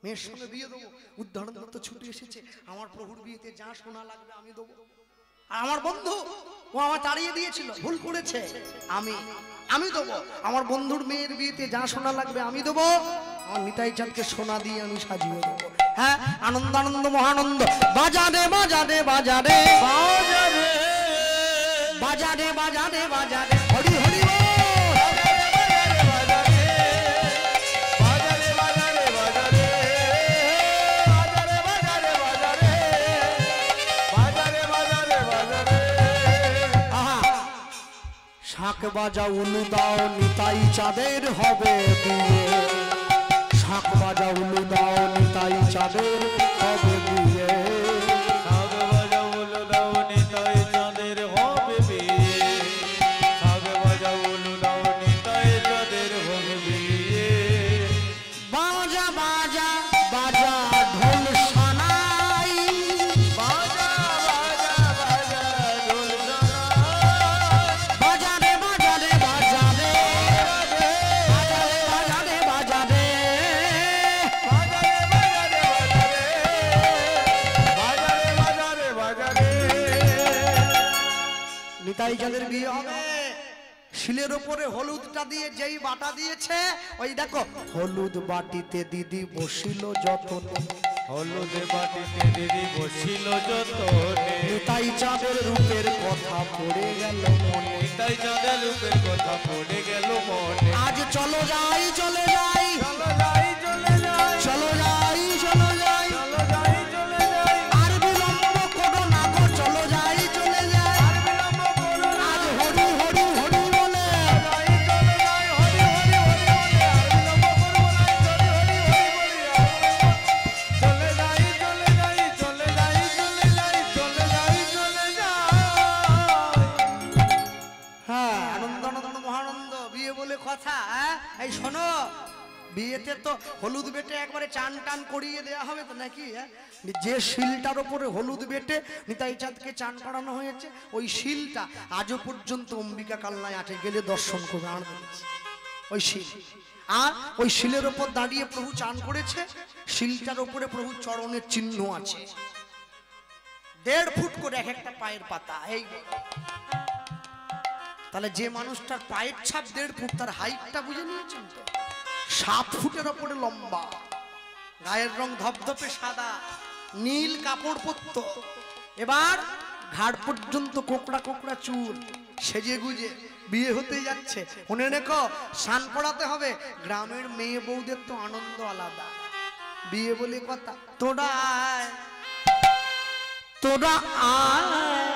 S1: মেয়ের সঙ্গে বিয়ে দেবো, উদাহরণ তো ছুটে এসেছে, আমার প্রভুর বিয়েতে যা সোনা লাগবে আমি দেবো। আর আমার বন্ধু ও আমার তাড়িয়ে দিয়েছিল, ভুল করেছে, আমি দেবো। আমার বন্ধুর মেয়ের বিয়েতে যা সোনা লাগবে আমি দেবো। আমার নিতাই চাঁদকে সোনা দিয়ে আমি সাজিয়ে দেবো। হ্যাঁ, আনন্দ আনন্দ মহানন্দ। বাজারে বাজারে বাজারে
S2: বাজারে
S1: বাজারে বাজারে বাজারে হরি হরি বল। শাঁখ বাজা উলু দাও নিতাই চাঁদের হবে বিয়ে। শাঁখ বাজা উলু দাও নিতাই চাঁদের হবে বিয়ে।
S2: শাঁখ বাজা উলু দাও নিতাই চাঁদের হবে বিয়ে। শাঁখ বাজা উলু দাও নিতাই চাঁদের হবে বিয়ে।
S1: বাজা বাজা বাজা ঢোল সানাই।
S2: বাজা বাজা বাজা ঢোল সানাই।
S1: বাজারে বাজারে বাজারে বাজারে বাজারে বাজারে
S2: বাজারে বাজারে
S1: নিতাই চাঁদের বিয়ে হবে। শিলের ওপরে হলুদটা দিয়ে যেই বাটা দিয়েছে, ওই দেখো হলুদ বাটিতে দিদি বসিল যতনে।
S2: হলুদ বাটিতে দিদি বসিল যতনে।
S1: নিতাই চাঁদের রূপের কথা পড়ে গেল মনে।
S2: নিতাই চাঁদের রূপের কথা পড়ে গেল মনে।
S1: আজ চলো যাই চলে যাই
S2: চলো যাই চলে যাই
S1: চলো যাই চলো যাই
S2: চলো যাই চলে যাই।
S1: আর বিলম্ব করো না গো, চলো যাই চলে যাই।
S2: আর বিলম্ব করো না।
S1: আজ হরি হরি হরি বলে
S2: যাই চলে যাই হরি হরি হরি বলে। আর বিলম্ব করবো না, হরি হরি হরি বলি। চলে যাই চলে যাই চলে যাই চলে যাই চলে যাই চলে যাই।
S1: হ্যাঁ, আনন্দ আনন্দ মহানন্দ বিয়ে বলে কথা। হ্যাঁ, এই শোনো, বিয়েতে তো হলুদ বেটে একবারে চান টান করিয়ে দেওয়া হবে তো নাকি? হ্যাঁ, যে শিলটার ওপরে হলুদ বেটে নিতাই চাঁদকে চান করানো হয়েছে, ওই শিলটা আজও পর্যন্ত অম্বিকা কালনায় আছে, গেলে দর্শন করবে। আর বলেছি ওই শিল, আর ওই শিলের ওপর দাঁড়িয়ে প্রভু চান করেছে। শিলটার ওপরে প্রভু চরণের চিহ্ন আছে, 1.5 ফুট করে এক একটা পায়ের পাতা। এই তাহলে যে মানুষটার পায়ের ছাপ 1.5 ফুট, তার হাইটটা বুঝে নিয়েছেন তো? 7 ফুটের ওপরে লম্বা, গায়ের রং ধপধপে সাদা, নীল কাপড় পরত। এবার ঘাড় পর্যন্ত কোকড়া কোকড়া চুল, সেজে গুজে বিয়ে হতে যাচ্ছে। মনে রেখো, স্নান করাতে হবে। গ্রামের মেয়ে বউদের তো আনন্দ আলাদা, বিয়ে বলে কথা। তোরা আয়, তোরা আয়,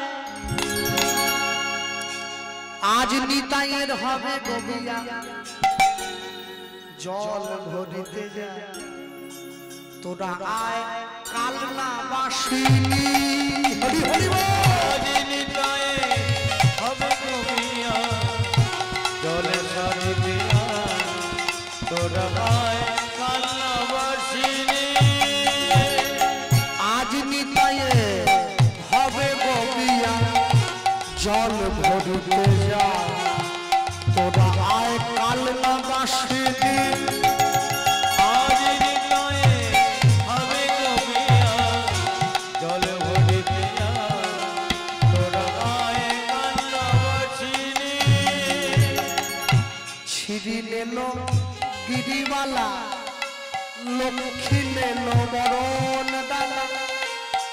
S1: আজ নিতাইয়ের হবে গবিয়া, জল ভরিতে যা। তোরা আয়, কাল না বাসিনি। হরি হরি বল।
S2: আজ নিতাই হবে কবিয়া, জলে সারিতে আয়। তোরা আয় কান্না বাসিনি।
S1: আজ নিতাইয়ে হবে গবিয়া, জল ভরিতে যা। তোরা আয়, কাল না বাসিনি।
S2: আজ নিতাই হবে কবিয়া, জলে ভরিতে আয়। তোরা আয় কান্না বাসিনি।
S1: ছিড়ি নেল গিরিবালা, লক্ষ্মী নেল বরণ ডালা।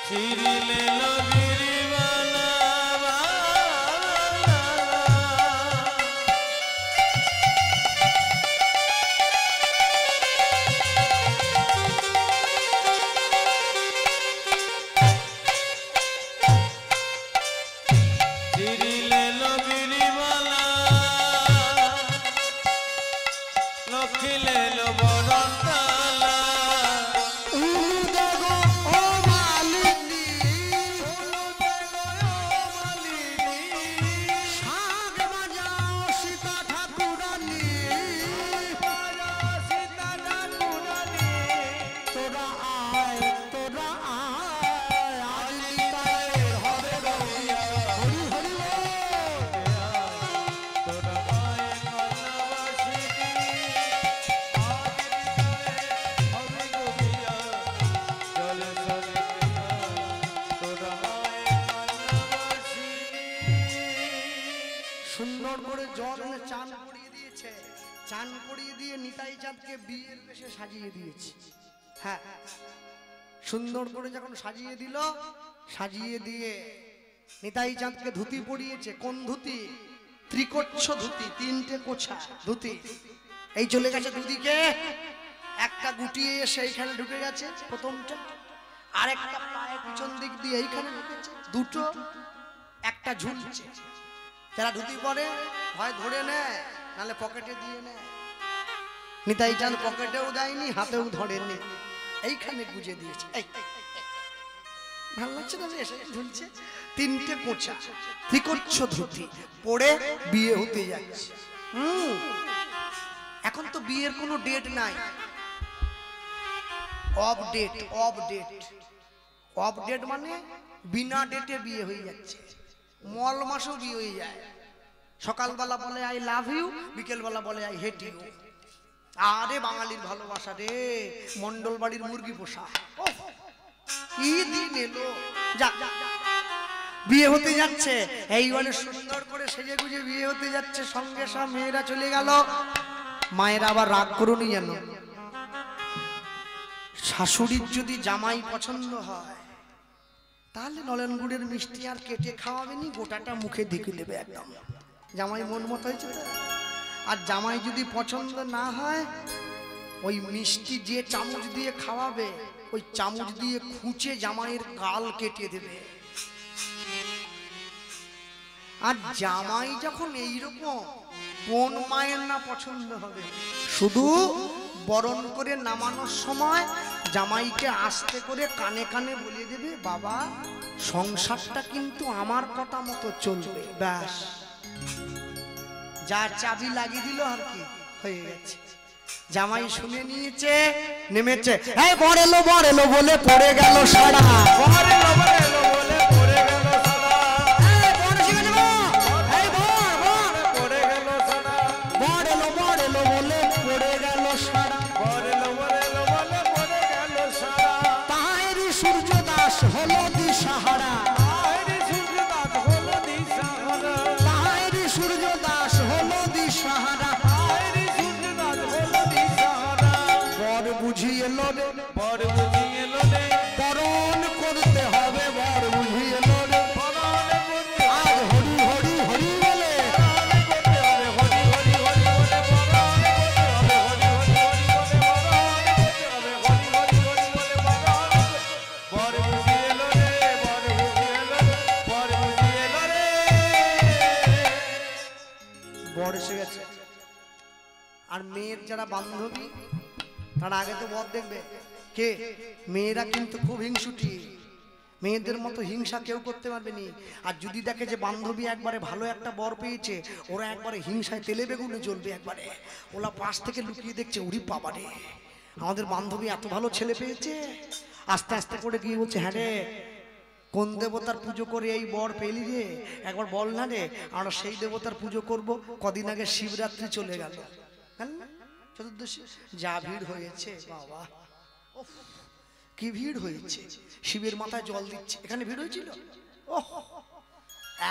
S2: ছিড়িলে গিরিবালা ছিড়িলে গিরিবালা, লক্ষ্মী লেল বরণ ডালা।
S1: উলু দেগো ও মালিনী, চান করিয়ে দিয়ে নিতাই চাঁদকে বিয়ের বেশে সাজিয়ে দিয়েছে। হ্যাঁ, সুন্দর করে যখন সাজিয়ে দিল, সাজিয়ে দিয়ে নিতাই চাঁদকে ধুতি পরিয়েছে। কোন ধুতি? ত্রিকোচ্ছ ধুতি, 3টে কোছা ধুতি। এই চলে গেছে দুদিকে, একটা গুটিয়ে এসে এইখানে ঢুকে গেছে প্রথমটা, আর একটা পায়ে পিছন দিক দিয়ে এইখানে ঢুকেছে, দুটো, একটা ঝুলছে। যারা ধুতি পরে হয় ধরে নেয়, নালে পকেটে দিয়ে নেয়। নিতাই চাঁদ পকেটেও দেয়নি, হাতেও ধরেনি, এইখানে গুজে দিয়েছে। ভালো লাগছে না? এসে ঝুলছে, 3টে কোছা, ত্রিকোচ্ছ ধুতি পরে বিয়ে হতে যাচ্ছে। এখন তো বিয়ের কোনো ডেট নাই, off date. Off date, off date মানে বিনা ডেটে বিয়ে হয়ে যাচ্ছে। মল মাসেও বিয়ে হয়ে যায়। সকালবেলা বলে আই লাভ ইউ, বিকেলবেলা বলে আই হেট ইউ। আরে বাঙালির ভালোবাসা রে, মন্ডল বাড়ির মুরগি পোষা। কি দিন এলো! যা, বিয়ে হতে যাচ্ছে, এইবারে সুন্দর করে সেজে গুজে বিয়ে হতে যাচ্ছে। সঙ্গে সব মেয়েরা চলে গেল। মায়েরা আবার রাগ করুনি যেন। শাশুড়ির যদি জামাই পছন্দ হয়, তাহলে নলেন গুড়ের মিষ্টি আর কেটে খাওয়াবে নি, গোটাটা মুখে ঢেকে দেবে একদম। জামাই মন মতো হয়েছে তো। আর জামাই যদি পছন্দ না হয়, ওই মিষ্টি যে চামচ দিয়ে খাওয়াবে, ওই চামচ দিয়ে খুঁচে জামাইয়ের গাল কেটে দেবে। আর জামাই যখন এইরকম, কোন মায়ের না পছন্দ হবে? শুধু বরণ করে নামানোর সময় জামাইকে আস্তে করে কানে কানে বলে দেবে, বাবা সংসারটা কিন্তু আমার কথা মতো চলবে। ব্যাস, যা চাবি লাগিয়ে দিল আর কি, হয়ে গেছে। জামাই শুনে নিয়েছে, নেমেছে। এই বর এলো বলে পড়ে গেল সারা। বর এলো বলে পড়ে গেল সারা। এই বর শিখে যাব। এই বর পড়ে গেল সারা। বর এলো বলে পড়ে গেল সারা।
S2: বর এলো বলে পড়ে গেল সারা।
S1: তাহেরি সূর্য দাস হলো দিশাহারা।
S2: তাহেরি সূর্য দাস হলো দিশাহারা।
S1: তাহেরি সূর্য দাস হলো দিশাহারা।
S2: তাহেরি সূর্য দাস হলো দিশাহারা।
S1: বর বুঝি এলো রে,
S2: বর বুঝি এলো রে,
S1: বরণ করতে হবে। বর বুঝি এলো রে,
S2: বরণ করতে
S1: আজ হরি হরি হরি বলে
S2: করতে হবে, হরি হরি হরি বলে বরণ করতে হবে, হরি হরি হরি বলে বরণ করতে হবে, হরি হরি হরি বলে বরণ। বর বুঝি এলো রে, বর বুঝি এলো রে, বর বুঝি এলো রে।
S1: বর এসে গেছে। আর মেয়ের যারা বান্ধবী, তারা আগে তো বর দেখবে কে। মেয়েরা কিন্তু খুব হিংসুটি, মেয়েদের মতো হিংসা কেউ করতে পারবে নি। আর যদি দেখে যে বান্ধবী একবারে ভালো একটা বর পেয়েছে, ওরা একবারে হিংসায় তেলে বেগুনে জ্বলবে। একবারে ওরা পাশ থেকে লুকিয়ে দেখছে, উড়ি বাবারে আমাদের বান্ধবী এত ভালো ছেলে পেয়েছে। আস্তে আস্তে করে গিয়ে বলছে, হ্যাঁ রে, কোন দেবতার পুজো করে এই বর পেলি রে, একবার বল না রে, আমরা সেই দেবতার পুজো করব। কদিন আগে শিবরাত্রি চলে গেল, চতুর্দশী, যা ভিড় হয়েছে বাবা, কি ভিড় হয়েছে। শিবের মাথায় জল দিচ্ছে, এখানে ভিড় হয়েছিল। ওহ,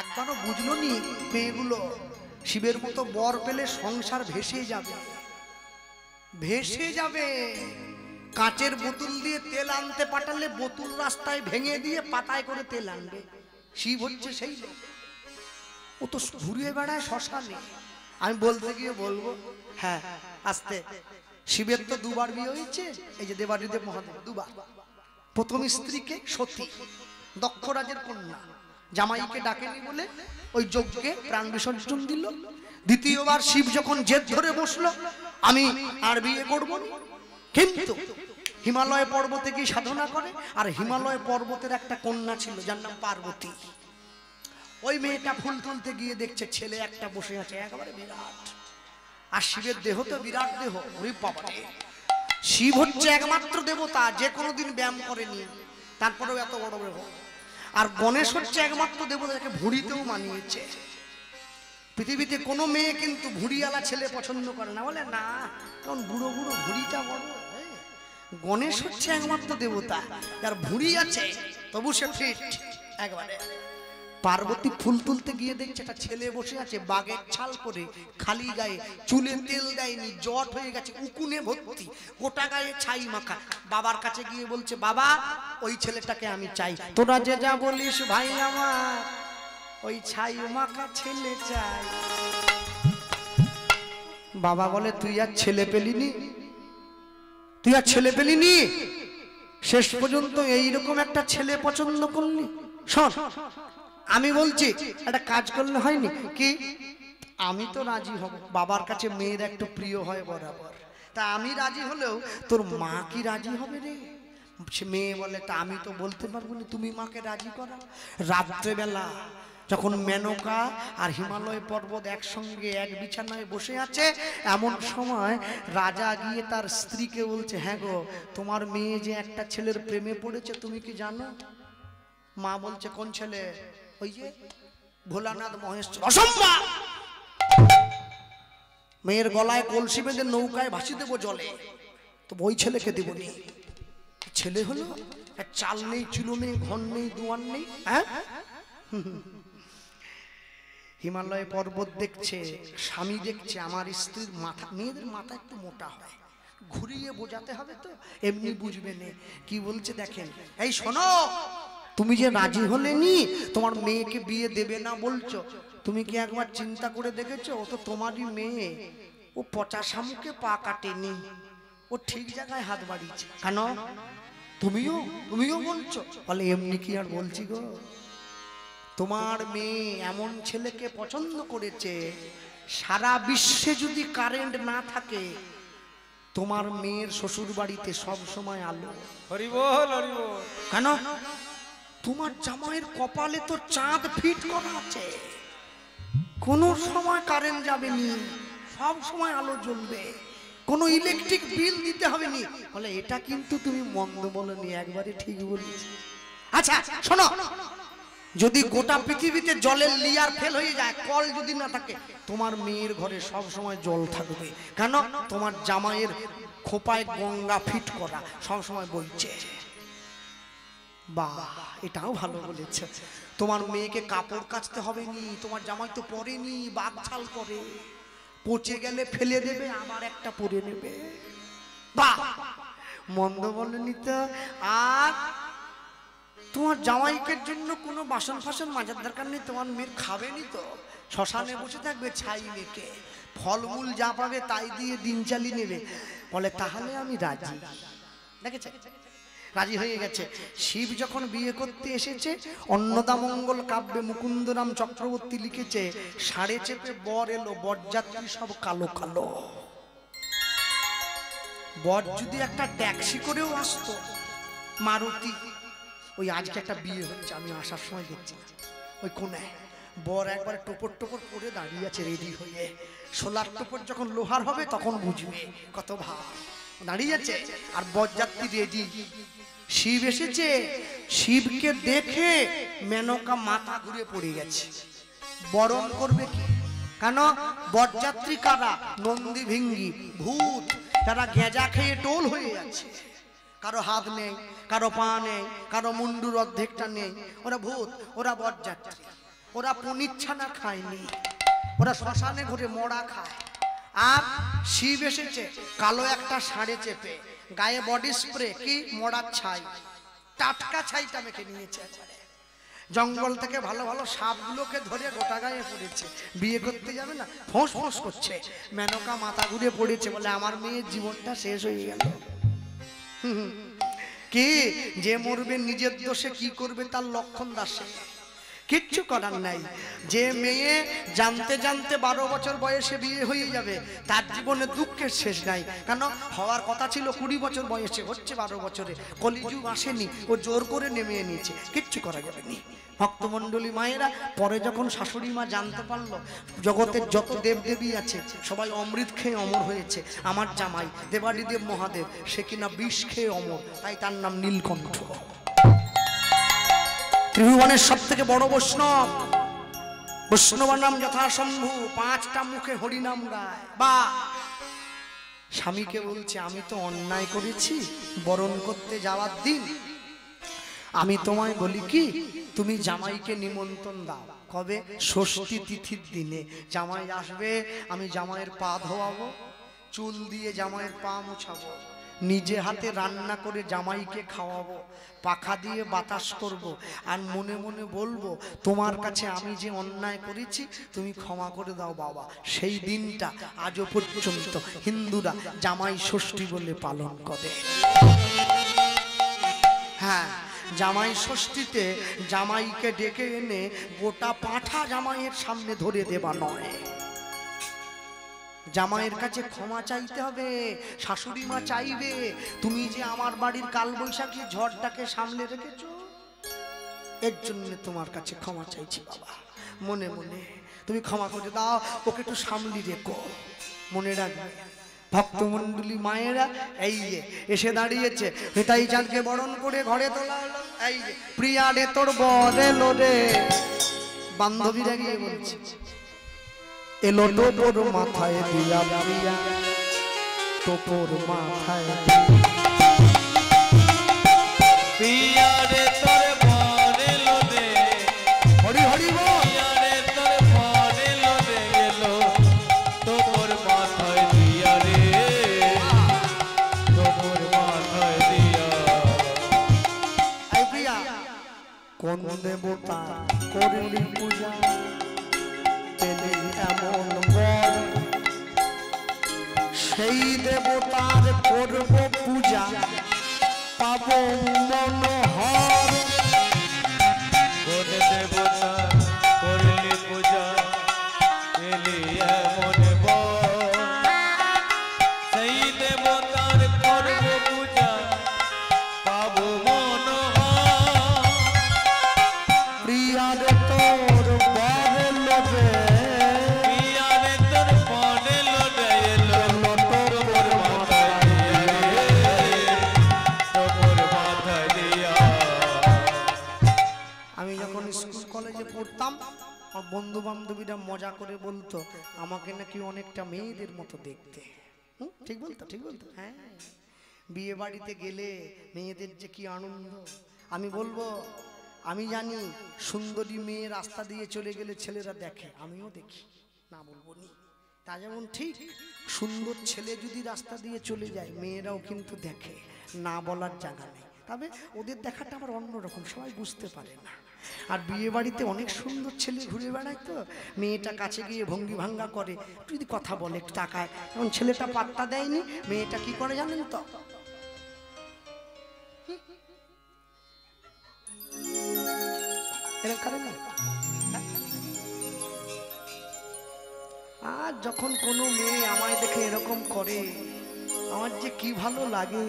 S1: একবারও বুঝলো নি মেয়েগুলো, শিবের মতো বর পেলে সংসার ভেসে যাবে, ভেসে যাবে। কাঁচের বোতল দিয়ে তেল আনতে পাঠালে বোতল রাস্তায় ভেঙে দিয়ে পাতায় করে তেল আনবে। শিব হচ্ছে সেই লোক, ও তো ঘুরিয়ে বেড়ায় শ্মশানে। আমি বলতে গিয়ে বলবো, হ্যাঁ আস্তে, শিবের তো দুবার বিয়ে হয়েছে। এই যে দেবাদিদেব মহাদেব দুবার। প্রথম স্ত্রীকে সতী, দক্ষ রাজের কন্যা, জামাইকে ডাকেনি বলে ওই যজ্ঞে প্রাণ বিসর্জন দিল। দ্বিতীয়বার শিব যখন জেদ ধরে বসলো, আমি আর বিয়ে করবো না, কিন্তু হিমালয় পর্বতে গিয়ে সাধনা করে। আর হিমালয় পর্বতের একটা কন্যা ছিল যার নাম পার্বতী। ওই মেয়েটা ফুল তুলতে গিয়ে দেখছে ছেলে একটা বসে আছে, একেবারে বিরাট। আর শিবের দেহ তো বিরাট দেহ, ওই বাবা। শিব হচ্ছে একমাত্র দেবতা যে কোনোদিন ব্যায়াম করেনি, তারপরেও এত বড় দেহ। আর গণেশ হচ্ছে একমাত্র দেবতা যাকে ভুঁড়িতেও মানিয়েছে। পৃথিবীতে কোনো মেয়ে কিন্তু ভুঁড়িওয়ালা ছেলে পছন্দ করে না, বলে না, কারণ বুড়ো বুড়ো ভুঁড়িটা বড়। গণেশ হচ্ছে একমাত্র দেবতা যার ভুঁড়ি আছে তবু সে ফিট একবারে। পার্বতী ফুল তুলতে গিয়ে দেখছে একটা ছেলে বসে আছে বাঘের ছাল করে, খালি গায়ে, চুলে তেল দেয়নি, জট হয়ে গেছে, উকুনে ভর্তি, গোটা গায়ে ছাই মাখা। বাবার কাছে গিয়ে বলছে, বাবা ওই ছেলেটাকে আমি চাই। তোরা যে যা বলিস ভাই আমার, ওই ছাই মাখা ছেলে চাই। বাবা বলে, তুই আর ছেলে পেলিনি, তুই আর ছেলে পেলিনি, শেষ পর্যন্ত এইরকম একটা ছেলে পছন্দ করলি। শোন, আমি বলছি একটা কাজ করলে হয়নি কি? আমি তো রাজি হব, বাবার কাছে মেয়ের একটু প্রিয় হয় বরাবর, তা আমি রাজি হলেও তোর মা কি রাজি হবে রে? সে মেয়ে বলে, তা আমি তো বলতে পারবো না, তুমি মাকে রাজি করো। রাত্রেবেলা যখন মেনকা আর হিমালয় পর্বত একসঙ্গে এক বিছানায় বসে আছে, এমন সময় রাজা গিয়ে তার স্ত্রীকে বলছে, হ্যাঁ গো, তোমার মেয়ে যে একটা ছেলের প্রেমে পড়েছে, তুমি কি জানো? মা বলছে, কোন ছেলে? ওই যে ভোলানাথ মহেশ্বর। অসম্ভব! মেয়ের গলায় কলসি বেঁধে নৌকায় ভাসি দেবো জলে, তো ওই ছেলেকে দেবো নি। ছেলে হলো চাল নেই, চুলো নেই, ঘর নেই, দুয়ার নেই। হ্যাঁ, হিমালয় পর্বত দেখছে, স্বামী দেখছে, আমার স্ত্রীর মাথা, মেয়েদের মাথা একটু মোটা হয়, ঘুরিয়ে বোঝাতে হবে তো, এমনি বুঝবে না। কি বলছে দেখেন, এই শোনো, তুমি যে রাজি হলে নি, তোমার মেয়েকে বিয়ে দেবে না বলছো, তুমি কি একবার চিন্তা করে দেখেছো? ও তো তোমারই মেয়ে, ও পচা শামুকে পা কাটেনি, ও ঠিক জায়গায় হাত বাড়িয়েছে। কেন? তুমিও বলছো? বলে, এমনি কি আর বলছি গো, তোমার মেয়ে এমন ছেলেকে পছন্দ করেছে, সারা বিশ্বে যদি কারেন্ট না থাকে, তোমার মেয়ের শ্বশুর বাড়িতে সব সময় আলো।
S2: হরি বল, হরি বল।
S1: কেন? তোমার জামাইয়ের কপালে তো চাঁদ ফিট করা আছে, কোনো সময় কারেন্ট যাবে নি, সব সময় আলো জ্বলবে, কোনো ইলেকট্রিক বিল দিতে হবে নি। বলে, এটা কিন্তু তুমি মন্দ বলনি, একবারে ঠিক বলেছি। আচ্ছা শোনো, যদি গোটা পৃথিবীতে জলের লেয়ার ফেল হয়ে যায়, কল যদি না থাকে, তোমার মেয়ের ঘরে সব সময় জল থাকবে। কেন? তোমার জামাইয়ের খোপায় গঙ্গা ফিট করা, সব সময় বইছে। বাহ, এটাও ভালো বলেছে। তোমার মেয়েকে কাপড় কাচতে হবে নি, তোমার জামাই তো পরেনি, বাঘ ছাল পরে, পচে গেলে ফেলে দেবে, আবার একটা পরে নেবে। বাহ, মন্দ বলেনি তো। আর তোমার জামাইকের জন্য কোনো বাসন ফাসন মাজার দরকার নেই, তোমার মেয়ের খাবে নি তো, শ্মশানে বসে থাকবে ছাই মেখে, ফলমূল যা পাবে তাই দিয়ে দিন চালিয়ে নেবে। বলে, তাহলে আমি রাজি। দেখেছে, রাজি হয়ে গেছে। শিব যখন বিয়ে করতে এসেছে, অন্নদামঙ্গল কাব্যে মুকুন্দরাম চক্রবর্তী লিখেছে, সাড়ে চেপে বর এলো, বরযাত্রী সব কালো কালো। বর যদি একটা ট্যাক্সি করেও আসতো, মারুতি, ওই আজকে একটা বিয়ে হচ্ছে, আমি আসার সময় দেখছি, ওই কোনায় বর একবার টোপর টোপর করে দাঁড়িয়ে আছে রেডি হয়ে, সোলার টোপর যখন লোহার হবে তখন বুঝবে কত ভাব, দাঁড়িয়ে আছে, আর বরযাত্রী রেডি। শিব এসেছে, শিবকে দেখে মেনকা মাথা ঘুরে পড়ে গেছে, বরণ করবে কি? কেন? বরযাত্রী কারা? নন্দী ভিঙ্গি, ভূত, যারা গেঁজা খেয়ে টোল হয়ে যাচ্ছে, কারো হাত নেই, কারো পা নেই, কারো মুন্ডুর অর্ধেকটা নেই, ওরা ভূত, ওরা বরযাত্রী, ওরা পনির ছানা খায়নি, ওরা শ্মশানে ঘুরে মরা খায়। আর শিব এসেছে কালো একটা শাড়ি চেপে, গায়ে বডি স্প্রে, কি মরার ছাই, টাটকা ছাইটা মেখে নিয়েছে, জঙ্গল থেকে ভালো ভালো সাপগুলোকে ধরে গোটা গায়ে পড়েছে, বিয়ে করতে যাবে না, ফোঁস ফোঁস করছে। মেনকা মাথা ঘুরে পড়েছে, বলে, আমার মেয়ের জীবনটা শেষ হয়ে গেল। কি যে মরবে নিজের দোষে, কি করবে তার লক্ষণ দাসে, কিচ্ছু করার নাই। যে মেয়ে জানতে জানতে 12 বছর বয়সে বিয়ে হয়ে যাবে, তার জীবনে দুঃখের শেষ নাই। কেন? হওয়ার কথা ছিল 20 বছর বয়সে, হচ্ছে 12 বছরে। কলিযুগ আসেনি, ও জোর করে নেমে নিয়েছে, কিচ্ছু করা যাবে না। ভক্তমণ্ডলী মায়েরা, পরে যখন শাশুড়ি মা জানতে পারলো জগতের যত দেবদেবী আছে সবাই অমৃত খেয়ে অমর হয়েছে, আমার জামাই দেবাদিদেব মহাদেব সে কিনা বিষ খেয়ে অমর, তাই তার নাম নীলকণ্ঠ। ত্রিভুবনের সব থেকে বড় বৈষ্ণব, বৈষ্ণবের নাম যথাসম্ভু, 5টা মুখে হরিনাম গায়। বা স্বামীকে বলছে, আমি তো অন্যায় করেছি, বরণ করতে যাওয়ার দিন আমি তোমায় বলি কি, তুমি জামাইকে নিমন্ত্রণ দাও। কবে? ষষ্ঠী তিথির দিনে জামাই আসবে, আমি জামাইয়ের পা ধোয়াবো, চুল দিয়ে জামাইয়ের পা মুছাবো, নিজে হাতে রান্না করে জামাইকে খাওয়াবো, পাখা দিয়ে বাতাস করব, আর মনে মনে বলবো তোমার কাছে আমি যে অন্যায় করেছি তুমি ক্ষমা করে দাও বাবা। সেই দিনটা আজও পর্যন্ত হিন্দুরা জামাই ষষ্ঠী বলে পালন করে। হ্যাঁ, জামাই ষষ্ঠীতে জামাইকে ডেকে এনে গোটা পাঁঠা জামাইয়ের সামনে ধরে দেবা নয়, জামাইয়ের কাছে ক্ষমা চাইতে হবে। শাশুড়ি মা চাইবে তুমি যে আমার বাড়ির কালবৈশাখী ঝড়টাকে সামলে রেখেছো, এর জন্য তোমার কাছে ক্ষমা চাইছি বাবা। মনে মনে তুমি ক্ষমা করে দাও, ওকে একটু সামলি রেখো। মনে রাখবে ভক্তমণ্ডলী মায়েরা এই যে এসে দাঁড়িয়েছে, নিতাই চাঁদকে বরণ করে ঘরে তোলা হলো। এই যে প্রিয়া রে তোর বর এলো রে, বান্ধবীরা গিয়ে বলছে এলো টোপর মাথায় দিয়া, প্রিয়া টোপর মাথায়
S2: প্রিয়া রে তোর বর এলো রে,
S1: হরি হরি বল।
S2: প্রিয়া রে তোর বর এলো রে, এলো টোপর মাথায় দিয়া রে, টোপর মাথায় দিয়া।
S1: এই প্রিয়া কোন দেবতা করলি পূজা, পেলি এমন বর, সেই দেবতার করব পূজা, পাব মনোহর।
S2: কোন দেবতা করলি পূজা, এলি এমন বর, সেই দেবতার করব পূজা, পাবো মনোহর।
S1: প্রিয়ার তোর বর লোভে,
S2: প্রিয়া রে তোর বর এলো রে, এলো টোপর মাথায় দিয়া রে, টোপর মাথায় দিয়া।
S1: আমি যখন স্কুল কলেজে পড়তাম আমার বন্ধু বান্ধবীরা মজা করে বলতো আমাকে নাকি অনেকটা মেয়েদের মতো দেখতে। ঠিক বলতো, ঠিক বলতো। হ্যাঁ, বিয়ে বাড়িতে গেলে মেয়েদের যে কি আনন্দ। আমি বলবো আমি জানি সুন্দরী মেয়ে রাস্তা দিয়ে চলে গেলে ছেলেরা দেখে, আমিও দেখি, না বলবো নি। তা যেমন ঠিক সুন্দর ছেলে যদি রাস্তা দিয়ে চলে যায় মেয়েরাও কিন্তু দেখে, না বলার জায়গা নেই। তবে ওদের দেখাটা আবার অন্যরকম, সবাই বুঝতে পারে না। আর বিয়ে বাড়িতে অনেক সুন্দর ছেলে ঘুরে বেড়ায়, তো মেয়েটা কাছে গিয়ে ভঙ্গি ভাঙ্গা করে, একটু যদি কথা বলে একটু তাকায়, এখন ছেলেটা পাত্তা দেয়নি, মেয়েটা কি করে জানেন তো, এরকম করে না। আর যখন কোনো মেয়ে আমায় দেখে এরকম করে আমার যে কি ভালো লাগে,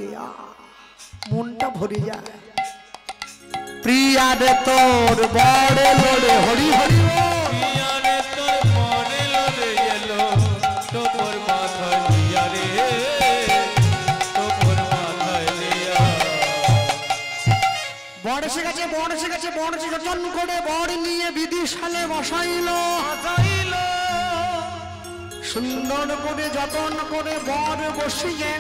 S1: মনটা ভরে যায়। প্রিয়া রে তোর বর এলো রে, হরি হরি বল।
S2: প্রিয়া রে তোর বর এলো রে, এলো টোপর মাথায় দিয়া রে, টোপর মাথায় দিয়া।
S1: বর এসে গেছে, বর এসে গেছে, বর এসে যতন করে বর নিয়ে বিধিশালে বসাইলো,
S2: আসাইলো
S1: সুন্দর করে যতন করে বর বসিয়ে।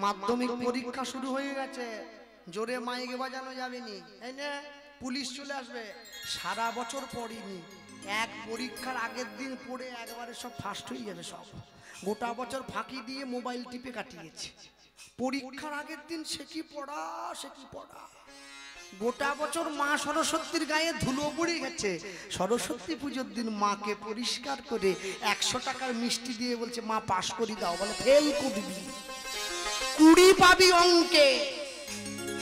S1: মাধ্যমিক পরীক্ষা শুরু হয়ে গেছে, জোরে মাইকে বাজানো যাবে নি, এই না পুলিশ চলে আসবে। সারা বছর পড়িনি, এক পরীক্ষার আগের দিন পড়ে একবারে সব ফার্স্ট হয়ে যাবে। সব গোটা বছর ফাঁকি দিয়ে মোবাইল টিপে কাটিয়েছে, পরীক্ষার আগের দিন সে কি পড়া, সে কি পড়া। গোটা বছর মা সরস্বতীর গায়ে ধুলো পড়ে গেছে, সরস্বতী পুজোর দিন মাকে পরিষ্কার করে 100 টাকার মিষ্টি দিয়ে বলছে মা পাশ করে দাও, বলে ফেল করবি, 20 পাবি অঙ্কে।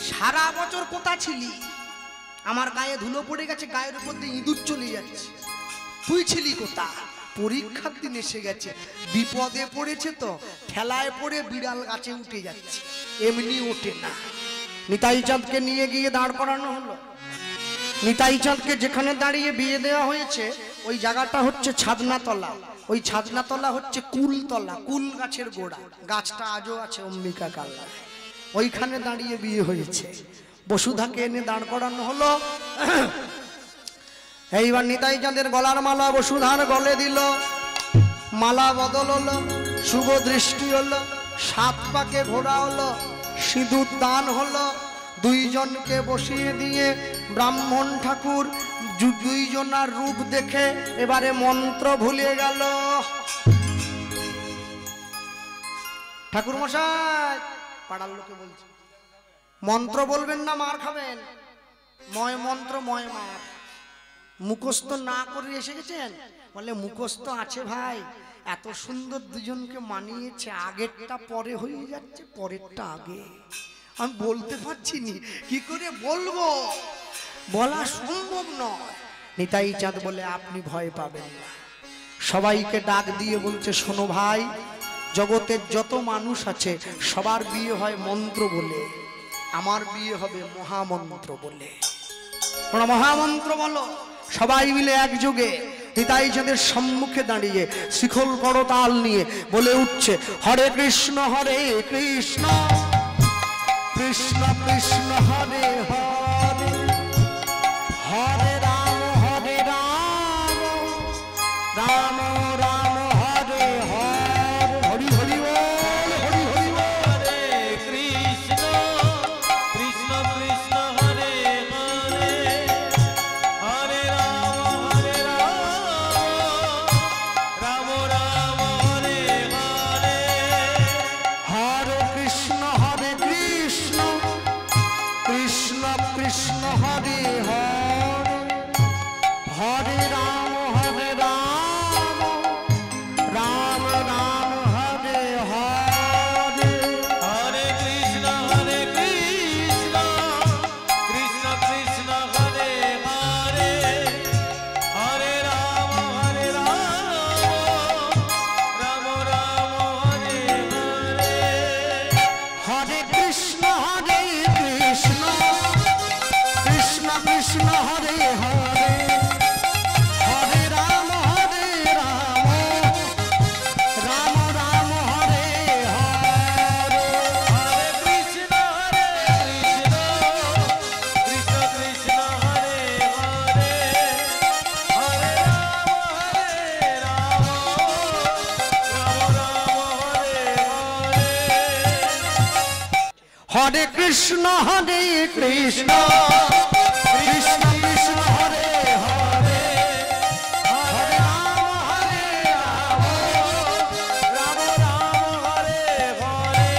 S1: সারা বছর কোথা ছিলি? আমার গায়ে ধুলো পড়ে গেছে, গায়ের উপর দিয়ে ইঁদুর চলে যাচ্ছে, তুই ছিলি কোথা? পরীক্ষার দিন এসে গেছে, বিপদে পড়েছে তো ঠেলায় পড়ে বিড়াল গাছে উঠে যাচ্ছে, এমনি ওঠে না। নিতাই চাঁদকে নিয়ে গিয়ে দাঁড় করানো হলো। নিতাই চাঁদকে যেখানে দাঁড়িয়ে বিয়ে দেওয়া হয়েছে ওই জায়গাটা হচ্ছে ছাদনাতলা, ওই ছাদনাতলা হচ্ছে কুলতলা, কুল গাছের গোড়া, গাছটা আজও আছে অম্বিকা কাল্লা, ওইখানে দাঁড়িয়ে বিয়ে হয়েছে। বসুধাকে এনে দাঁড় করানো হলো। এইবার নিতাই চাঁদের গলার মালা বসুধার গলে দিল, মালা বদল হলো, শুভ দৃষ্টি হলো, 7 পাকে ঘোরা হলো, সিঁদুর দান হলো। দুইজনকে বসিয়ে দিয়ে ব্রাহ্মণ ঠাকুর দুইজনার রূপ দেখে এবারে মন্ত্র ভুলে গেল। ঠাকুর মশাই, পাড়ার লোকে বলছে মন্ত্র বলবেন না মার খাবেন। ময় মন্ত্র ময় মার। মুখস্থ না করে এসে গেছেন? বলে মুখস্থ আছে ভাই, এত সুন্দর দুজনকে মানিয়েছে, আগেরটা পরে হয়ে যাচ্ছে, পরেরটা আগে। আমি বলতে পারছি নি, কি করে বলবো, বলা সম্ভব নয়। নিতাই চাঁদ বলে আপনি ভয় পাবেন না। সবাইকে ডাক দিয়ে বলছে শোনো ভাই, জগতের যত মানুষ আছে সবার বিয়ে হয় মন্ত্র বলে, আমার বিয়ে হবে মহামন্ত্র বলে। তোমরা মহামন্ত্র বলো। সবাই মিলে একযোগে নিতাই চাঁদের সম্মুখে দাঁড়িয়ে শিখল করতাল নিয়ে বলে উঠছে হরে কৃষ্ণ কৃষ্ণ কৃষ্ণ হরে হরে, হরে রাম রাম রাম হরে হরে, হরি হরি বল, হরি হরি বল।
S2: হরে কৃষ্ণ কৃষ্ণ কৃষ্ণ হরে হরে, হরে রাম রাম রাম হরে হরে,
S1: হরে কৃষ্ণ কৃষ্ণ কৃষ্ণ হরে হরে, হরে রাম রাম রাম হরে হরে।
S2: হরে কৃষ্ণ কৃষ্ণ কৃষ্ণ হরে হরে, হরে রাম রাম রাম হরে হরে,
S1: হরে কৃষ্ণ কৃষ্ণ কৃষ্ণ হরে হরে, হরে রাম রাম রাম হরে হরে।
S2: হরে কৃষ্ণ কৃষ্ণ কৃষ্ণ হরে হরে, হরে রাম রাম হরে হরে।
S1: হরে কৃষ্ণ কৃষ্ণ কৃষ্ণ কৃষ্ণ হরে হরে, হরে রাম
S2: রাম রাম হরে হরে,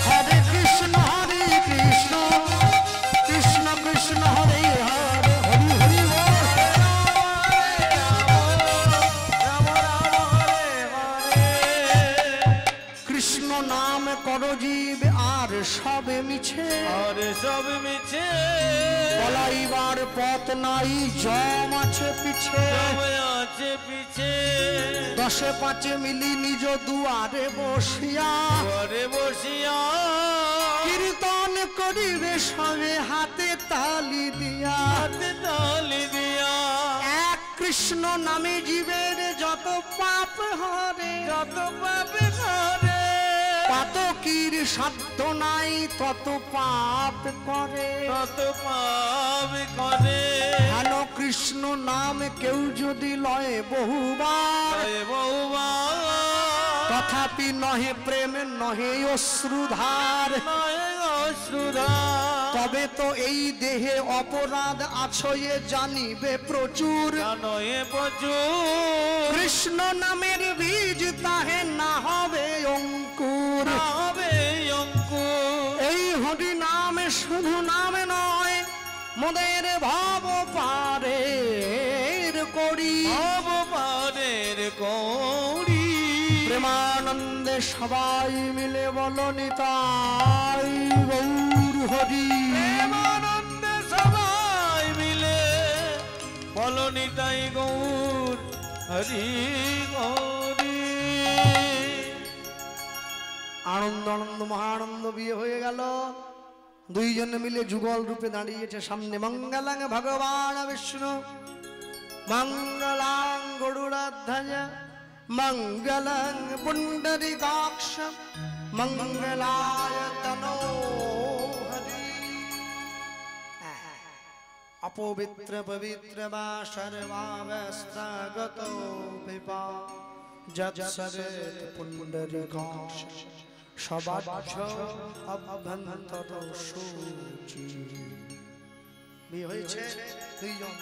S1: হরে কৃষ্ণ কৃষ্ণ কৃষ্ণ কৃষ্ণ হরে হরে, হরি হরি বল।
S2: রাম রাম হরে হরে।
S1: কৃষ্ণ নাম করো জীব আর সবে মিছে,
S2: আর সব মিছে
S1: বলাইবার পথ নাই জম আছে পিছে।
S2: সবাই আছে পিছে,
S1: দশে পাঁচে মিলি নিজ দুয়ারে বসিয়া,
S2: ঘরে বসিয়া
S1: কীর্তন করিবে সবে হাতে তালি দিয়া।
S2: হাতে তালি দিয়া,
S1: এক কৃষ্ণ নামে জীবের যত পাপ হরে,
S2: যত পাপে করে
S1: পাতকীর সাধ্য নাই তত পাপ করে।
S2: তত পাপ করে,
S1: হেন কৃষ্ণ নাম কেউ যদি লয় বহুবার,
S2: জয় বহুবার
S1: তথাপি নহে প্রেম নহে অশ্রুধার।
S2: নয় অশ্রুধা,
S1: তবে তো এই দেহে অপরাধ আছো এ জানিবে প্রচুর।
S2: নয় প্রচুর
S1: কৃষ্ণ নামের বীজ তাহে না হবে অঙ্কুর।
S2: হবে অঙ্কুর।
S1: এই হরি নামে শুধু নামে নয়, মোদের ভব পারের করি।
S2: অবমানের কৌড়ি,
S1: প্রেমানন্দে সবাই মিলে বলো নিতাই গৌর হরি।
S2: প্রেমানন্দে সবাই মিলে বলো নিতাই গৌর হরি গৌরী।
S1: আনন্দ আনন্দ মহানন্দ বিয়ে হয়ে গেল। দুইজনে মিলে যুগল রূপে দাঁড়িয়েছে সামনে। মঙ্গলাং ভগবান বিষ্ণু মঙ্গলাং গরুড়ধ্বজ মঙ্গলাং পুণ্ডরীকাক্ষ মঙ্গলায় তনো হরি। অপবিত্র পবিত্র বা সর্বাবস্থাগত বিপা যৎসরেত পুণ্ডরীকাক্ষ সবাচ্ছ অভ্যন্তর সূচি। বিয়ে হয়েছে দুইজন,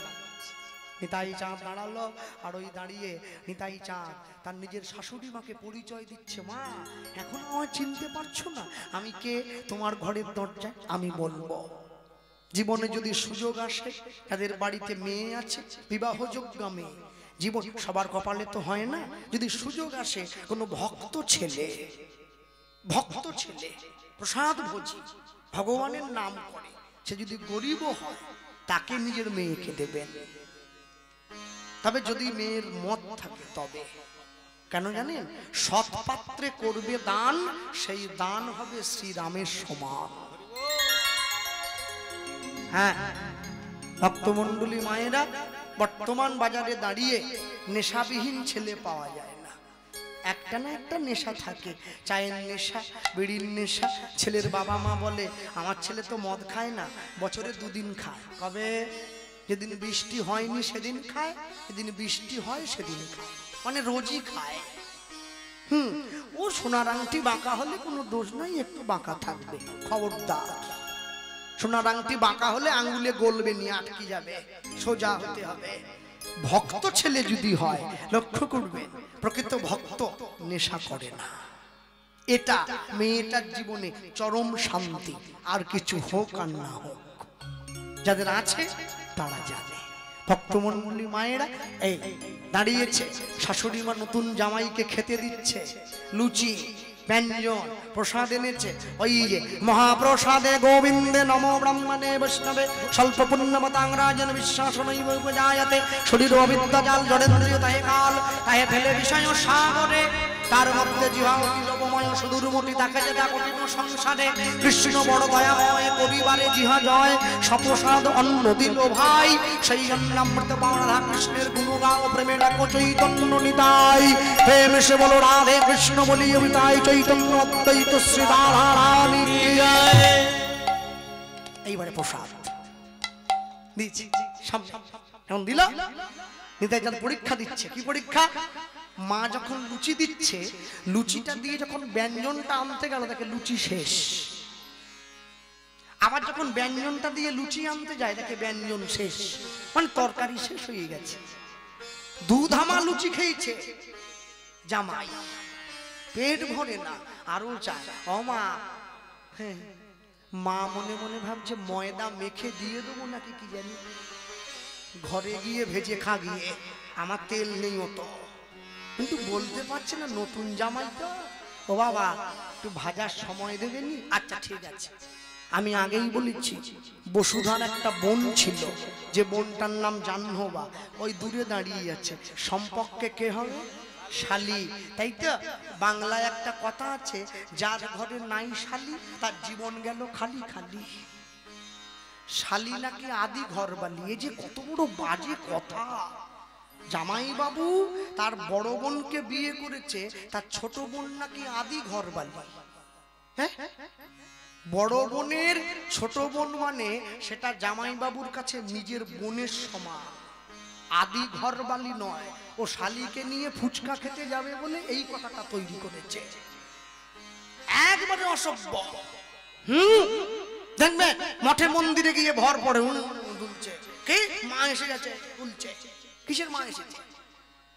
S1: নিতাই চাঁদ দাঁড়ালো, আর ওই দাঁড়িয়ে নিতাই চাঁদ তার নিজের শাশুড়ি মাকে পরিচয় দিচ্ছে। মা, এখনো আমায় চিনতে পারছো না? আমি কে? তোমার ঘরের দরজায় আমি বলবো। জীবনে যদি সুযোগ আসে, তাদের বাড়িতে মেয়ে আছে, বিবাহযোগ্য মেয়ে, জীবন সবার কপালে তো হয় না, যদি সুযোগ আসে কোনো ভক্ত ছেলে প্রসাদ ভোজি, ভগবানের নাম করে, সে যদি গরিবও হয় তাকে নিজের মেয়েকে দেবেন। তবে যদি মেয়ের মত থাকে তবে। কেন জানেন? সৎ পাত্রে করবে দান, সেই দান হবে শ্রীরামের সমান। হ্যাঁ, ভক্তমণ্ডলী মায়েরা, বর্তমান বাজারে দাঁড়িয়ে নেশাবিহীন ছেলে পাওয়া যায় না। একটা না একটা নেশা থাকে, চায়ের নেশা, বিড়ির নেশা। ছেলের বাবা মা বলে আমার ছেলে তো মদ খায় না, বছরে 2 দিন খায়। কবে? যেদিন বৃষ্টি হয়নি সেদিন খায়, যেদিন বৃষ্টি হয় সেদিন খায়, মানে রোজই খায়। ও সোনার আংটি বাঁকা হলে কোনো দোষ নাই, একটু বাঁকা থাকবে, খবরদার। সোনার আংটি বাঁকা হলে আঙ্গুলে গলবে, নিয়ে আটকে যাবে, সোজা হতে হবে। ভক্ত ছেলে যদি হয়, লক্ষ্য করবেন, প্রকৃত ভক্ত নেশা করে না। এটা মেয়েটার জীবনে চরম শান্তি। আর কিছু হোক আর না হোক, যাদের আছে তারা জানে। ভক্তমণ্ডলী মায়েরা এই দাঁড়িয়েছে, শাশুড়ি মা নতুন জামাইকে খেতে দিচ্ছে, লুচি ব্যঞ্জন প্রসাদ এনেছে। ওই যে মহাপ্রসাদে গোবিন্দে নমো ব্রহ্মণে বৈষ্ণবে স্বল্প পুণ্যমতাং রাজন বিশ্বাসনৈব উপজায়তে শরীর অবিদ্যা জাল জড়েন্দ্রিয় তাহে কাল তাহে ফেলে বিষয় সাগরে তার মধ্যে জিহা অতি লোভময় সুদূরমতি তাকে যেটা কঠিন সংসারে কৃষ্ণ বড় দয়াময় পরিবারে জিহা জয় সপ্রসাদ অন্ন দিল ভাই সেই অন্নামৃত রাধা কৃষ্ণের গুণ গাও প্রেমে ডাকো চৈতন্য নিতাই প্রেম সে বলো রাধে কৃষ্ণ বলি অমিতাই চৈতন্য অদ্বৈত শ্রী রাধা রানী। এইবারে প্রসাদ দিচ্ছি, এখন দিল। নিতাই চাঁদ পরীক্ষা দিচ্ছে। কি পরীক্ষা? মা যখন লুচি দিচ্ছে, লুচিটা দিয়ে যখন ব্যঞ্জনটা আনতে গেল, দেখে লুচি শেষ। আবার যখন ব্যঞ্জনটা দিয়ে লুচি আনতে যায়, দেখে ব্যঞ্জন শেষ, মানে তরকারি শেষ হয়ে গেছে। দুধামা লুচি খেয়েছে জামাই, পেট ভরে না, আরো চায়। ও মা, মা মনে মনে ভাবছে ময়দা মেখে দিয়ে দেবো নাকি কি জানি, ঘরে গিয়ে ভেজে খা গিয়ে, আমার তেল নেই অত। কিন্তু বলতে পারছে না, নতুন জামাই তো। ও বাবা, একটু ভাজার সময় দেবেনি? আচ্ছা ঠিক আছে। আমি আগেই বলেছি, বসুধার একটা বোন ছিল, যে বোনটার নাম জাহ্নবা, ওই দূরে দাঁড়িয়ে আছে। সম্পর্কে কে হবে? শালি, তাই তো? বাংলায় একটা কথা আছে, যার ঘরে নাই শালি তার জীবন গেল খালি খালি। শালি নাকি আদি ঘর বালি। এই যে কত বড় বাজে কথা! জামাই বাবু তার বড় বোনকে বিয়ে করেছে, তার ছোট বোন নাকি আদি ঘর বালি। হ্যাঁ, বড় বোনের ছোট বোন মানে সেটা জামাই বাবুর কাছে নিজের বোনের সমান, আদি ঘর বালি নয়। ও শালিকে নিয়ে ফুচকা খেতে যাবে বলে এই কথাটা তৈরি করেছে। একবারে অসভ্য। দেখবেন মঠে মন্দিরে গিয়ে ভর পড়ে দুলছে। কে? মা এসে গেছে, দুলছে। কিসের মা এসেছে?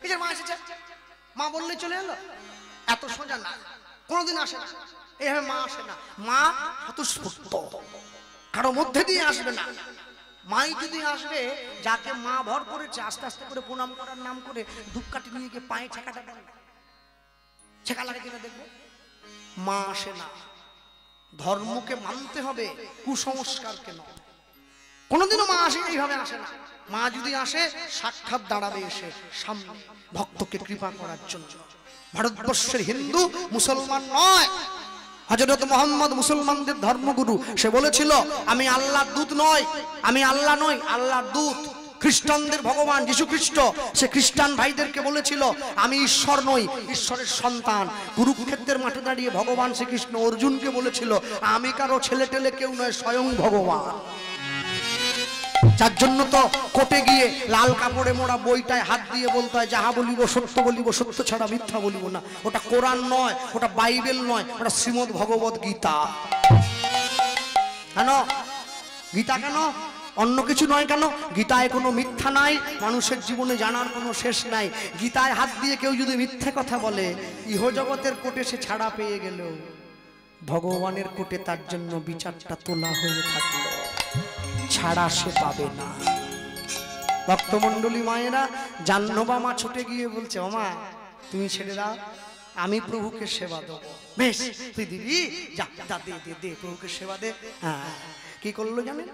S1: কিসের মা এসেছে? মা বললে চলে এলো? এত সোজা না, কোনোদিন আসে না। এইভাবে মা আসে না। মা স্বতঃস্ফূর্ত, কারো মধ্যে দিয়ে আসবে না। মাই যদি আসবে, যাকে মা ভর করেছে, আস্তে আস্তে করে প্রণাম করার নাম করে ধূপকাঠি নিয়ে গিয়ে পায়ে ছেঁকাটা দেন, ছেঁকা লাগে কিনা দেখবো। মা আসে না। ধর্মকে মানতে হবে, কুসংস্কারকে নয়। কোনোদিনও মা আসে এইভাবে আসে না। মা যদি আসে, সাক্ষাৎ দাঁড়াবে এসে সামনে, ভক্তকে কৃপা করার জন্য। ভারতবর্ষের হিন্দু মুসলমান নয়। হযরত মুহাম্মদ মুসলমানদের ধর্মগুরু, সে বলেছিল আমি আল্লাহর দূত নই, আমি আল্লাহ নই, আল্লাহর দূত। খ্রিস্টানদের ভগবান যীশু খ্রিস্ট, সে খ্রিস্টান ভাইদেরকে বলেছিল আমি ঈশ্বর নই, ঈশ্বরের সন্তান। কুরুক্ষেত্রের মাঠে দাঁড়িয়ে ভগবান শ্রীকৃষ্ণ অর্জুনকে বলেছিল আমি কারো ছেলে টেলে কেউ নয়, স্বয়ং ভগবান। যার জন্য তো কোর্টে গিয়ে লাল কাপড়ে মোড়া বইটায় হাত দিয়ে বলতে হয় যাহা বলিব সত্য ছাড়া মিথ্যা বলিব না। ওটা কোরআন নয়, ওটা বাইবেল নয়, ওটা শ্রীমদ ভগবত গীতা। কেন গীতা? কেন অন্য কিছু নয়? কেন গীতায় কোনো মিথ্যা নাই, মানুষের জীবনে জানার কোনো শেষ নাই। গীতায় হাত দিয়ে কেউ যদি মিথ্যে কথা বলে, ইহজগতের কোর্টে সে ছাড়া পেয়ে গেল, ভগবানের কোর্টে তার জন্য বিচারটা তোলা হয়ে থাকলো, ছাড়া সে পাবে না। ভক্তমণ্ডলী মায়েরা, জাহ্নবা মা ছুটে গিয়ে বলছে, ও মা তুমি ছেড়ে দাও, আমি প্রভুকে সেবা দেবো। বেশ তুই দিবি, যা দে দে দে, প্রভুকে সেবা দে। হ্যাঁ, কি করলো জানেন?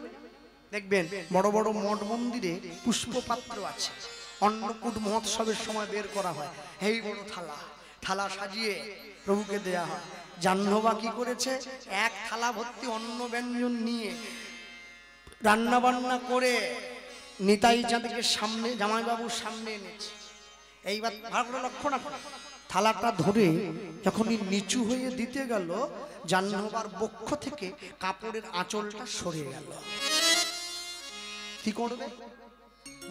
S1: দেখবেন বড় বড় মঠ মন্দিরে পুষ্পপাত্র আছে, অন্নকূট মহোৎসবের সময় বের করা হয়, এই বড় থালা সাজিয়ে প্রভুকে দেয়া হয়। জাহ্নবা কি করেছে? এক থালা ভর্তি অন্ন ব্যঞ্জন নিয়ে রান্না বান্না করে নিতাই চাঁদকে সামনে, জামাইবাবুর সামনে এনেছে। এইবার ভালো করে লক্ষ্য না, থালাটা ধরে যখনই নিচু হয়ে দিতে গেল, জাহ্নবার বক্ষ থেকে কাপড়ের আঁচলটা সরে গেল। কি করবে?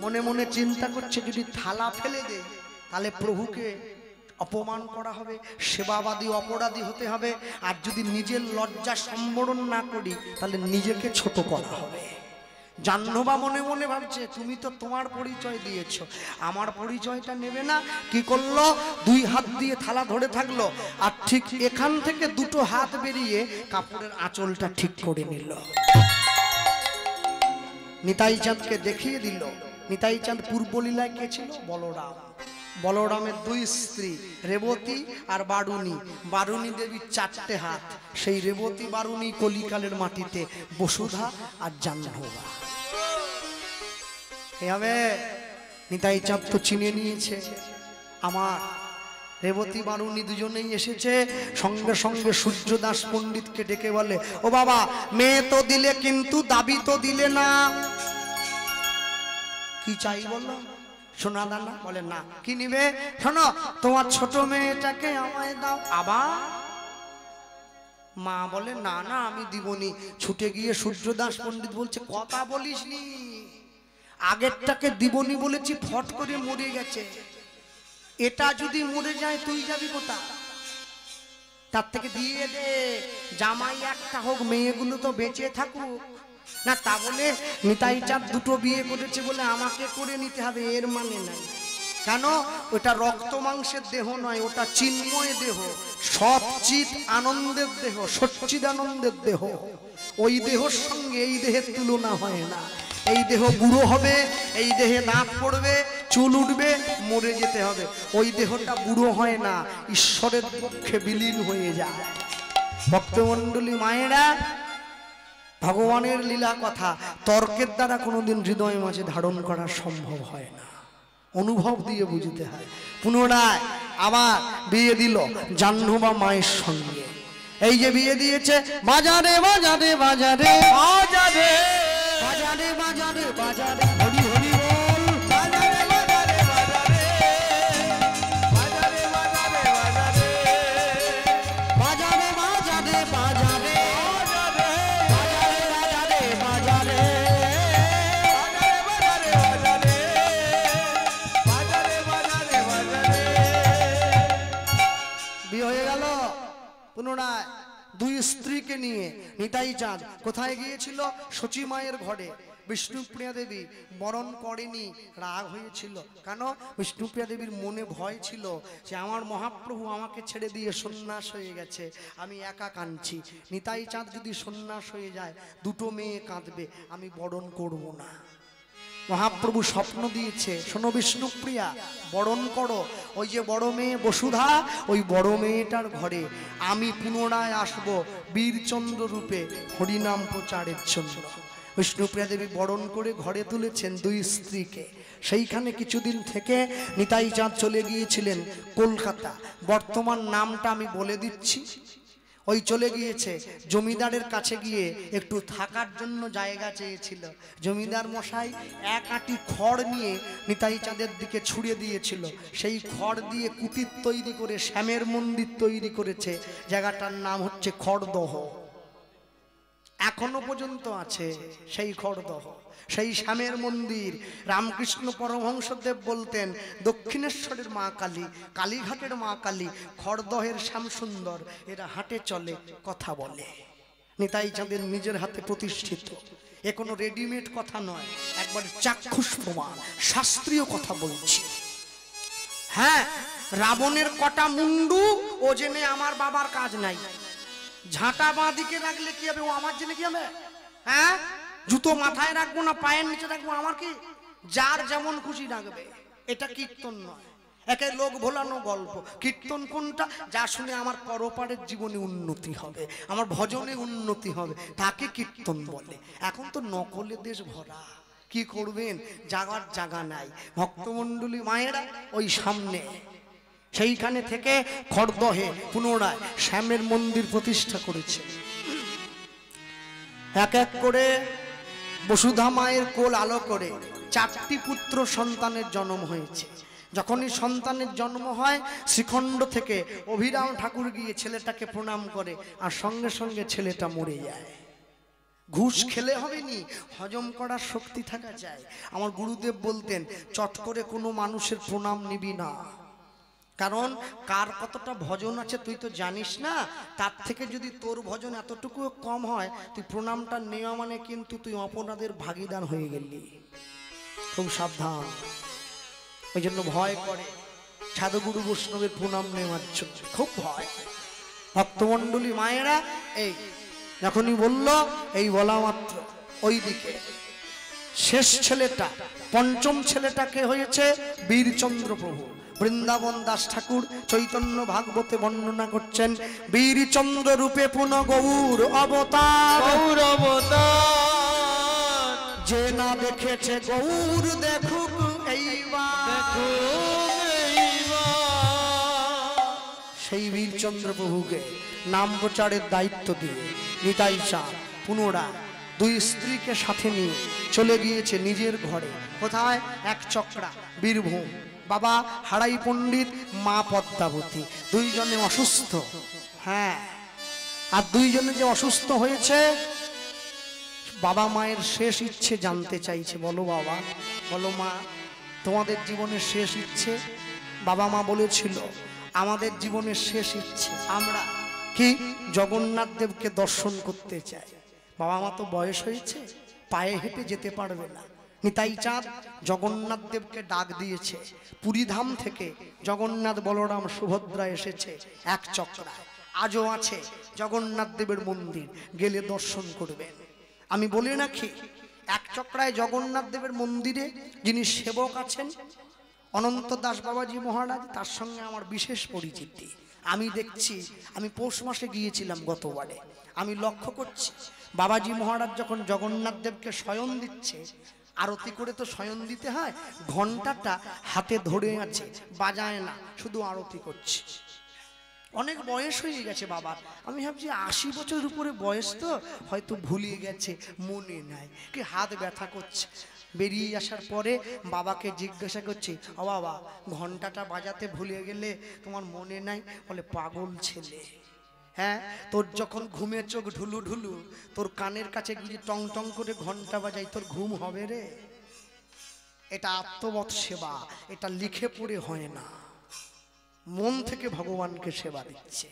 S1: মনে মনে চিন্তা করছে, যদি থালা ফেলে দে তাহলে প্রভুকে অপমান করা হবে, সেবাবাদী অপরাধী হতে হবে, আর যদি নিজের লজ্জা সম্বরণ না করি তাহলে নিজেকে ছোট করা হবে। জাহ্নবা মনে মনে ভাবছে, তুমি তো তোমার পরিচয় দিয়েছো, আমার পরিচয়টা নেবে না। কি করলো? দুই হাত দিয়ে থালা ধরে থাকলো, আর ঠিক এখান থেকে দুটো হাত বেরিয়ে কাপড়ের আঁচলটা ঠিক করে নিল। নিতাই চাঁদকে দেখিয়ে দিল। নিতাই চাঁদ পূর্বলীলায় কে ছিল? বলরাম। বলরামের দুই স্ত্রী, রেবতী আর বারুণী। বারুণী দেবীর চারটে হাত, সেই রেবতী বারুণী কলিকালের মাটিতে বসুধা আর জাহ্নবা। এভাবে নিতাই চাঁদ তো চিনে নিয়েছে, আমার রেবতী বারুণী দুজনেই এসেছে। সঙ্গে সঙ্গে সূর্যদাস পণ্ডিতকে ডেকে বলে, ও বাবা, মেয়ে তো দিলে কিন্তু দাবি তো দিলে না, কি চাই বলো? সোনা দানা? বলে না। কি নিবে? শোনো, তোমার ছোট মেয়েটাকে আমায় দাও। আবার মা বলে, না না আমি দিবনি। ছুটে গিয়ে সূর্যদাস পণ্ডিত বলছে, কথা বলিসনি, আগেরটাকে দিবনি বলেছি, ফট করে মরে গেছে, এটা যদি মরে যায় তুই যাবি কোথা? তার থেকে দিয়ে দে, জামাই একটা হোক, মেয়েগুলো তো বেঁচে থাকুক। না, তা বলে নিতাই চাঁদ দুটো বিয়ে করেছে বলে আমাকে করে নিতে হবে এর মানে নাই। কেন? ওটা রক্ত মাংসের দেহ নয়, ওটা চিন্ময় দেহ, সচ্চিৎ আনন্দের দেহ, সচ্চিদানন্দের দেহ। ওই দেহর সঙ্গে এই দেহের তুলনা হয় না। এই দেহ বুড়ো হবে, এই দেহে দাঁত পড়বে, চুল উঠবে, মরে যেতে হবে। ওই দেহটা বুড়ো হয় না, ঈশ্বরের পক্ষে বিলীন হয়ে যায়। ভক্তমণ্ডলী মায়েরা, ভগবানের লীলা কথা তর্কের দ্বারা কোনোদিন হৃদয় মাঝে ধারণ করা সম্ভব হয় না, অনুভব দিয়ে বুঝতে হয়। পুনরায় আবার বিয়ে দিল জাহ্নবা মায়ের সঙ্গে। এই যে বিয়ে দিয়েছে, বাজারে বাজারে বাজারে বাজারে বাজারে বাজারে বাজারে, হরি হরি বল, বাজারে বাজারে বাজারে বাজারে বাজারে বাজারে বাজারে বাজারে পুনরায় দুই স্ত্রীকে নিয়ে নিতাই চাঁদ কোথায় গিয়েছিল? সচী মায়ের ঘরে। বিষ্ণুপ্রিয়া দেবী বরণ করেনি, রাগ হয়েছিল। কেন? বিষ্ণুপ্রিয়া দেবীর মনে ভয় ছিল যে আমার মহাপ্রভু আমাকে ছেড়ে দিয়ে সন্ন্যাস হয়ে গেছে, আমি একা কাঁদছি। নিতাই চাঁদ যদি সন্ন্যাস হয়ে যায়, দুটো মেয়ে কাঁদবে, আমি বরণ করব না। মহাপ্রভু স্বপ্ন দিয়েছে, শোনো বিষ্ণুপ্রিয়া, বরণ করো। ওই যে বড় মেয়ে বসুধা, ওই বড় মেয়েটার ঘরে আমি পুনরায় আসব বীরচন্দ্র রূপে হরিনাম প্রচারের জন্য। বিষ্ণুপ্রিয়া দেবী বরণ করে ঘরে তুলেছেন দুই স্ত্রীকে। সেইখানে কিছুদিন থেকে নিতাই চাঁদ চলে গিয়েছিলেন কলকাতা। বর্তমান নামটা আমি বলে দিচ্ছি। ওই চলে গিয়েছে জমিদারের কাছে গিয়ে একটু থাকার জন্য জায়গা চেয়েছিল। জমিদার মশাই এক আঁটি খড় নিয়ে নিতাই চাঁদের দিকে ছুঁড়ে দিয়েছিল। সেই খড় দিয়ে কুটির তৈরি করে শ্যামের মন্দির তৈরি করেছে। জায়গাটার নাম হচ্ছে খড়দহ। এখনো পর্যন্ত আছে সেই খড়দহ, সেই শ্যামের মন্দির। রামকৃষ্ণ পরমহংসদেব বলতেন দক্ষিণেশ্বরের মা কালী, কালীঘাটের মা কালী, খড়দহের শ্যামসুন্দর, এরা হাটে চলে কথা বলে। নিতাই চাঁদের নিজের হাতে প্রতিষ্ঠিত, এ কোনো রেডিমেড কথা নয়, একবার চাক্ষুষ প্রমাণ, শাস্ত্রীয় কথা বলছি। হ্যাঁ, রাবণের কটা মুন্ডু ও জেনে আমার বাবার কাজ নাই। ঝাঁটা বাঁ দিকে রাখলে কি হবে, ও আমার জেনে কি হবে? হ্যাঁ, জুতো মাথায় রাখবো না পায়ের নিচে রাখবো, আমার কি? যার যেমন খুশি রাখবে। এটা কীর্তন নয়, একে লোক ভোলানো গল্প। কীর্তন কোনটা? যা শুনে আমার পরপারের জীবনে উন্নতি হবে, আমার ভজনে উন্নতি হবে, তাকে কীর্তন বলে। এখন তো নকলে দেশ ভরা, কি করবেন, জাগার জায়গা নাই। ভক্তমণ্ডলী মায়েরা ওই সামনে, সেইখানে থেকে খড়দহে পুনরায় শ্যামের মন্দির প্রতিষ্ঠা করেছে। এক এক করে বসুধা মায়ের কোল আলো করে 4টি পুত্র সন্তানের জন্ম হয়েছে। যখনই সন্তানের জন্ম হয়, শ্রীখণ্ড থেকে অভিরাম ঠাকুর গিয়ে ছেলেটাকে প্রণাম করে, আর সঙ্গে সঙ্গে ছেলেটা মরে যায়। ঘুষ খেলে হবে নি, হজম করার শক্তি থাকা যায়। আমার গুরুদেব বলতেন চট করে কোনো মানুষের প্রণাম নিবি না, কারণ কার কতটা ভজন আছে তুই তো জানিস না। তার থেকে যদি তোর ভজন এতটুকু কম হয়, তুই প্রণামটা নেওয়া মানে কিন্তু তুই অপরাধের ভাগীদার হয়ে গেলি। খুব সাবধান। ওই জন্য ভয় করে সাধুগুরু বৈষ্ণবের প্রণাম নেওয়ার জন্য, খুব ভয়। ভক্তমণ্ডলী মায়েরা এই যখনই বলল, এই বলা মাত্র ওই দিকে শেষ ছেলেটা, পঞ্চম ছেলেটাকে হয়েছে বীরচন্দ্র প্রভু। বৃন্দাবন দাস ঠাকুর চৈতন্য ভাগবতে বর্ণনা করছেন, বীরচন্দ্র রূপে পুন গৌর অবতার,
S2: গৌর অবতার।
S1: যে না দেখেছে গৌর দেখুক এইবার। সেই বীরচন্দ্র প্রভুকে নাম প্রচারের দায়িত্ব দিয়ে নিতাই চাঁদ পুনরায় 2 স্ত্রীকে সাথে নিয়ে চলে গিয়েছে নিজের ঘরে। কোথায়? এক চক্রা, বীরভূম। বাবা হারাই পণ্ডিত, মা পদ্মাবতী, 2 জনে অসুস্থ। হ্যাঁ, আর 2 জনে যে অসুস্থ হয়েছে, বাবা মায়ের শেষ ইচ্ছে জানতে চাইছে। বলো বাবা, বলো মা, তোমাদের জীবনের শেষ ইচ্ছে? বাবা মা বলেছিল আমাদের জীবনের শেষ ইচ্ছে আমরা কি জগন্নাথ দেবকে দর্শন করতে চাই। বাবা মা তো বয়স হয়েছে, পায়ে হেঁটে যেতে পারবে না। নিতাই চাঁদ জগন্নাথ দেবকে ডাক দিয়েছে। পুরীধাম থেকে জগন্নাথ বলরাম সুভদ্রা এসেছে এক চক্রায়। আজও আছে জগন্নাথ দেবের মন্দির, গেলে দর্শন করবেন। আমি বলে রাখি, এক চক্রায় জগন্নাথ দেবের মন্দিরে যিনি সেবক আছেন অনন্ত দাস বাবাজি মহারাজ, তার সঙ্গে আমার বিশেষ পরিচিতি। আমি দেখছি, আমি পৌষ মাসে গিয়েছিলাম গতবারে, আমি লক্ষ্য করছি বাবাজি মহারাজ যখন জগন্নাথ দেবকে শয়ন দিচ্ছে, আরতি করে তো শয়ন দিতে হয়, ঘন্টাটা হাতে ধরে আছে, বাজায় না, শুধু আরতি করছে। অনেক বয়স হয়ে গেছে বাবার, আমি ভাবছি 80 বছরের উপরে বয়স তো, হয়তো ভুলিয়ে গেছে, মনে নাই, কি হাত ব্যথা করছে। বেরিয়ে আসার পরে বাবাকে জিজ্ঞাসা করছি, ও বাবা ঘন্টাটা বাজাতে ভুলে গেলে তোমার মনে নাই? বলে পাগল ছেলে, হ্যাঁ তোর যখন ঘুমে চোখ ঢুলু ঢুলু, তোর কানের কাছে গিয়ে টং টং করে ঘন্টা বাজাই, তোর ঘুম হবে রে? এটা আত্মবৎ সেবা, এটা লিখে পড়ে হয় না, মন থেকে ভগবানকে সেবা দিচ্ছে।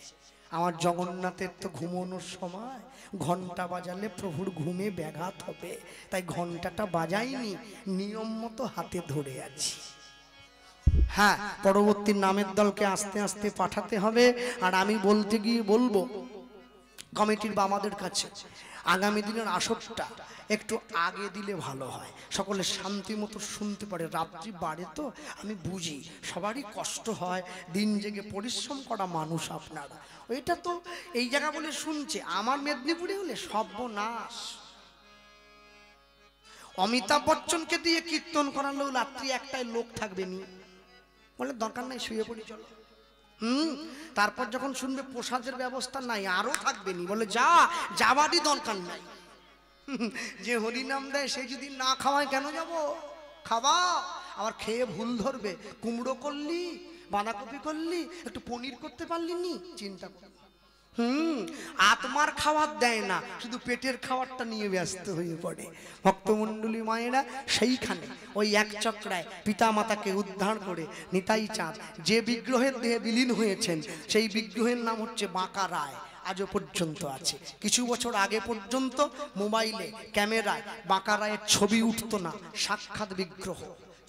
S1: আমার জগন্নাথের তো ঘুমানোর সময়, ঘন্টা বাজালে প্রভুর ঘুমে ব্যাঘাত হবে, তাই ঘন্টাটা বাজাইনি, নিয়ম মতো হাতে ধরে আছি। হ্যাঁ, পরবর্তী নামের দলকে আস্তে আস্তে পাঠাতে হবে। আর আমি বলতে গিয়ে বলবো কমিটির বা আমাদের কাছে, আগামী দিনের আসরটা একটু আগে দিলে ভালো হয়, সকলে শান্তি মতো শুনতে পারে। রাত্রি বাড়ে তো আমি বুঝি, সবারই কষ্ট হয়, দিন জেগে পরিশ্রম করা মানুষ আপনারা। ওইটা তো এই জায়গা বলে শুনছে, আমার মেদিনীপুরে হলে সর্বনাশ। অমিতাভ বচ্চনকে দিয়ে কীর্তন করালেও রাত্রি 1টায় লোক থাকবে নি, বলে দরকার নাই, শুয়ে পড়ি চলো। তারপর যখন শুনবে প্রসাদের ব্যবস্থা নাই, আরো থাকবে নি, বলে যা, যাবারই দরকার নাই। যে হরিনাম দেয় সে যদি না খাওয়ায় কেন যাব? খাওয়া, আবার খেয়ে ভুল ধরবে, কুমড়ো করলি, বাঁধাকপি করলি, একটু পনির করতে পারলি নি, চিন্তা কর। আত্মার খাবার দেয় না, শুধু পেটের খাবারটা নিয়ে ব্যস্ত হয়ে পড়ে। ভক্তমণ্ডলী মায়েরা সেইখানে ওই এক চক্রায় পিতা মাতাকে উদ্ধার করে নিতাই চাঁদ যে বিগ্রহের দেহে বিলীন হয়েছেন সেই বিগ্রহের নাম হচ্ছে বাঁকা রায়। আজও পর্যন্ত আছে। কিছু বছর আগে পর্যন্ত মোবাইলে ক্যামেরায় বাঁকা রায়ের ছবি উঠতো না, সাক্ষাৎ বিগ্রহ।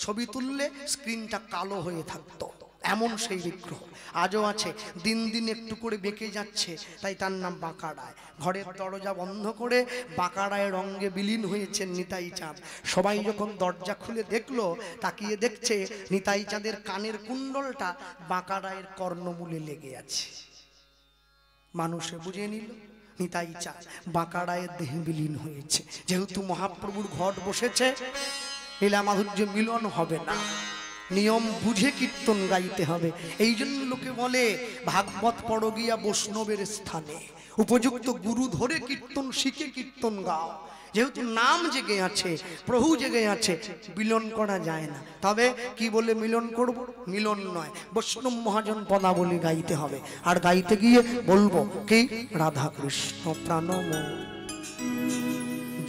S1: ছবি তুললে স্ক্রিনটা কালো হয়ে থাকতো, এমন সেই বিগ্রহ আজও আছে। দিন দিন একটু করে বেঁকে যাচ্ছে, তাই তার নাম বাঁকা রায়। ঘরের দরজা বন্ধ করে বাঁকা রায়ের রঙে বিলীন হয়েছেন নিতাই চাঁদ। সবাই যখন দরজা খুলে দেখলো, তাকিয়ে দেখছে নিতাই চাঁদের কানের কুণ্ডলটা বাঁকা রায়ের কর্ণমূলে লেগে আছে। মানুষে বুঝে নিল নিতাই চাঁদ বাঁকা রায়ের দেহে বিলীন হয়েছে। যেহেতু মহাপ্রভুর ঘট বসেছে, লীলা মাধুর্য মিলন হবে না, নিয়ম বুঝে কীর্তন গাইতে হবে। এই জন্য লোকে বলে ভাগবত পড়ো গিয়া বৈষ্ণবের স্থানে, উপযুক্ত গুরু ধরে কীর্তন শিখে কীর্তন গাও। যেহেতু নাম জেগে আছে, প্রভু জেগে আছে, মিলন করা যায় না। তবে কি বলে মিলন করব? মিলন নয়, বৈষ্ণব মহাজন পদাবলী গাইতে হবে। আর গাইতে গিয়ে বলবো কি, রাধা কৃষ্ণ প্রাণম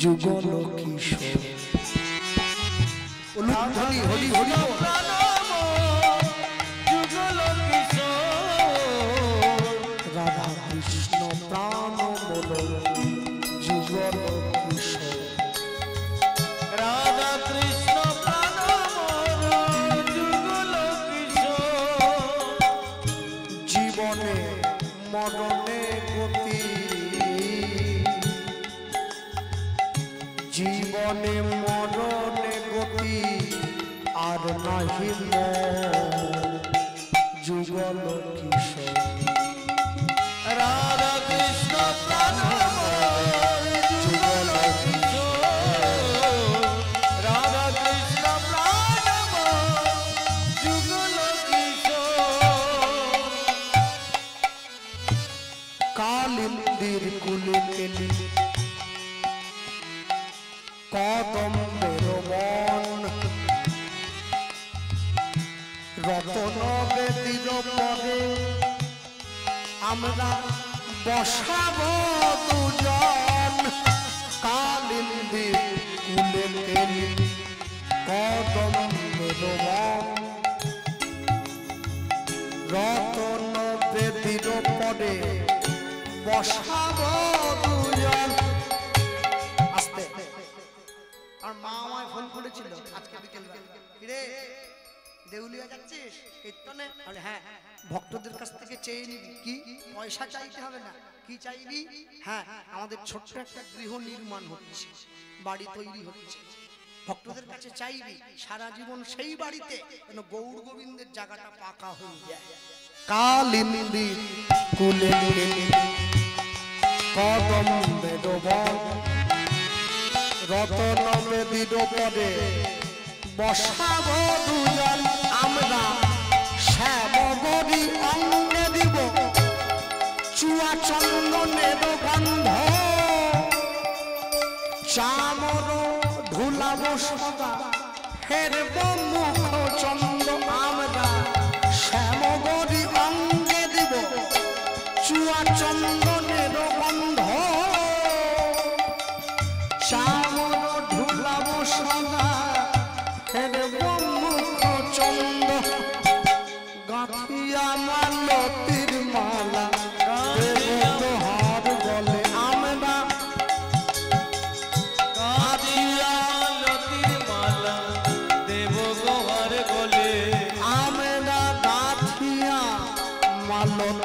S1: যুগল কিশোর, হরি হরি হরি রাধা কৃষ্ণ প্রাণ বলো যুগল কিশোর,
S2: রাধা কৃষ্ণ প্রাণ যুগল কিশোর।
S1: জীবনে মরণে গতি, জীবনে মরণে গতি আর নাহি যুগল কিশোর,
S2: রাধা কৃষ্ণ প্রাণ যুগল কিশোর। রাধা কৃষ্ণ প্রাণ যুগল কিশোর।
S1: কালিন্দির কুলে কেলি কদম্বের বন, রতন বেদির পরে আমরা বসাব দুজন। কালিন্দির কুলে কেলি কদম্বের বন, রতন বেদির পরে বসাব দুজন। আস্তে, আর মা আমায় ফোন করেছিল আজকে বিকেলবেলা, রে দেউলিয়া যাচ্ছিস কীর্তনে? হ্যাঁ, ভক্তদের কাছ থেকে চেয়ে নিবি। কি পয়সা চাইতে হবে না, কি চাইবি? হ্যাঁ, আমাদের ছোট্ট একটা গৃহ নির্মাণ হচ্ছে, বাড়ি তৈরি হচ্ছে, ভক্তদের কাছে চাইবি সারা জীবন সেই বাড়িতে যেন গৌর গোবিন্দের জায়গাটা পাকা হয়ে যায়। কালিন্দির কুলে কদম্বের বন, রতন বেদির পরে বসাব দুজন আমরা। শ্যামগরি অঙ্গে দিব চুয়া চন্দনের গন্ধ, চামর ধুলাব সদা হেরব মুখ চন্দ আমরা। শ্যামগরি অঙ্গে দিব চুয়া চন্দনের গন্ধ, চামর ধুলাব সদা হেরব মুখ চন্দ। গাঁথিয়া মালতির মালা দেবহার বলে আমরা,
S2: গাঁথিয়া লতির মালা দেব গোহার বলে
S1: আমরা। গাঁথিয়া মালতির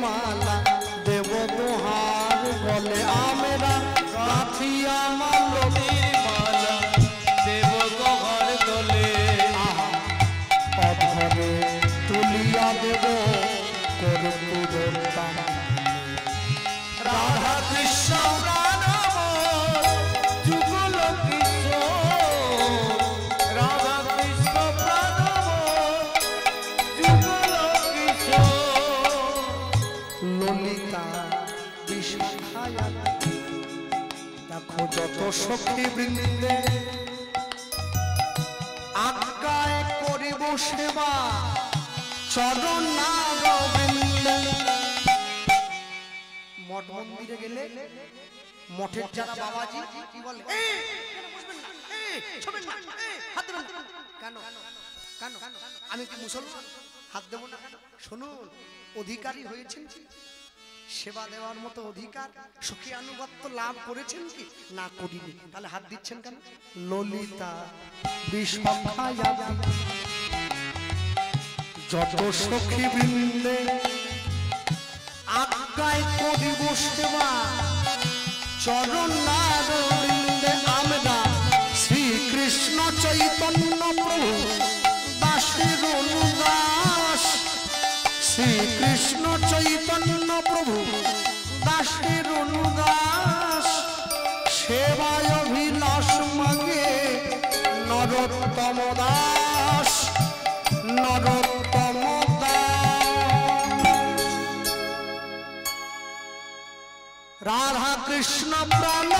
S1: মালা দেব দোহার বলে আমরা। গাঁথিয়া
S2: লতির মালা দেব গোহার বলে
S1: অধরে তুলিয়া দেব কর্পূর দান।
S2: রাধা কৃষ্ণ প্রাণ যুগল কিশোর। রাধা কৃষ্ণ প্রাণ যুগল কিশোর।
S1: ললিতা বিশাখায়া দেখো যত সখী বৃন্দে আজ্ঞায় করিব সেবা, চরণারবিন্দে। মঠ মন্দিরে গেলে মঠের যারা বাবাজি কি বলে, কেন কেন আমি কি মুসলমান, হাত দেবো না? শুনুন, অধিকারী হয়েছেন কি? সেবা দেওয়ার মতো অধিকার, সখী আনুগত্য লাভ করেছেন কি? না করিনি, তাহলে হাত দিচ্ছেন কেন? ললিতা বিশ্বখায়া যত সখী বৃন্দে আজ্ঞায় করিব সেবা, চরণারবিন্দে আমরা শ্রীকৃষ্ণ চৈতন্য প্রভু দাসের অনুদাস। শ্রীকৃষ্ণ চৈতন্য প্রভু দাসের অনুদাস, সেবায় অভিলাষ মাগে নরোত্তম দাস, নরোত্তম দাস। রাধা কৃষ্ণ প্রাণ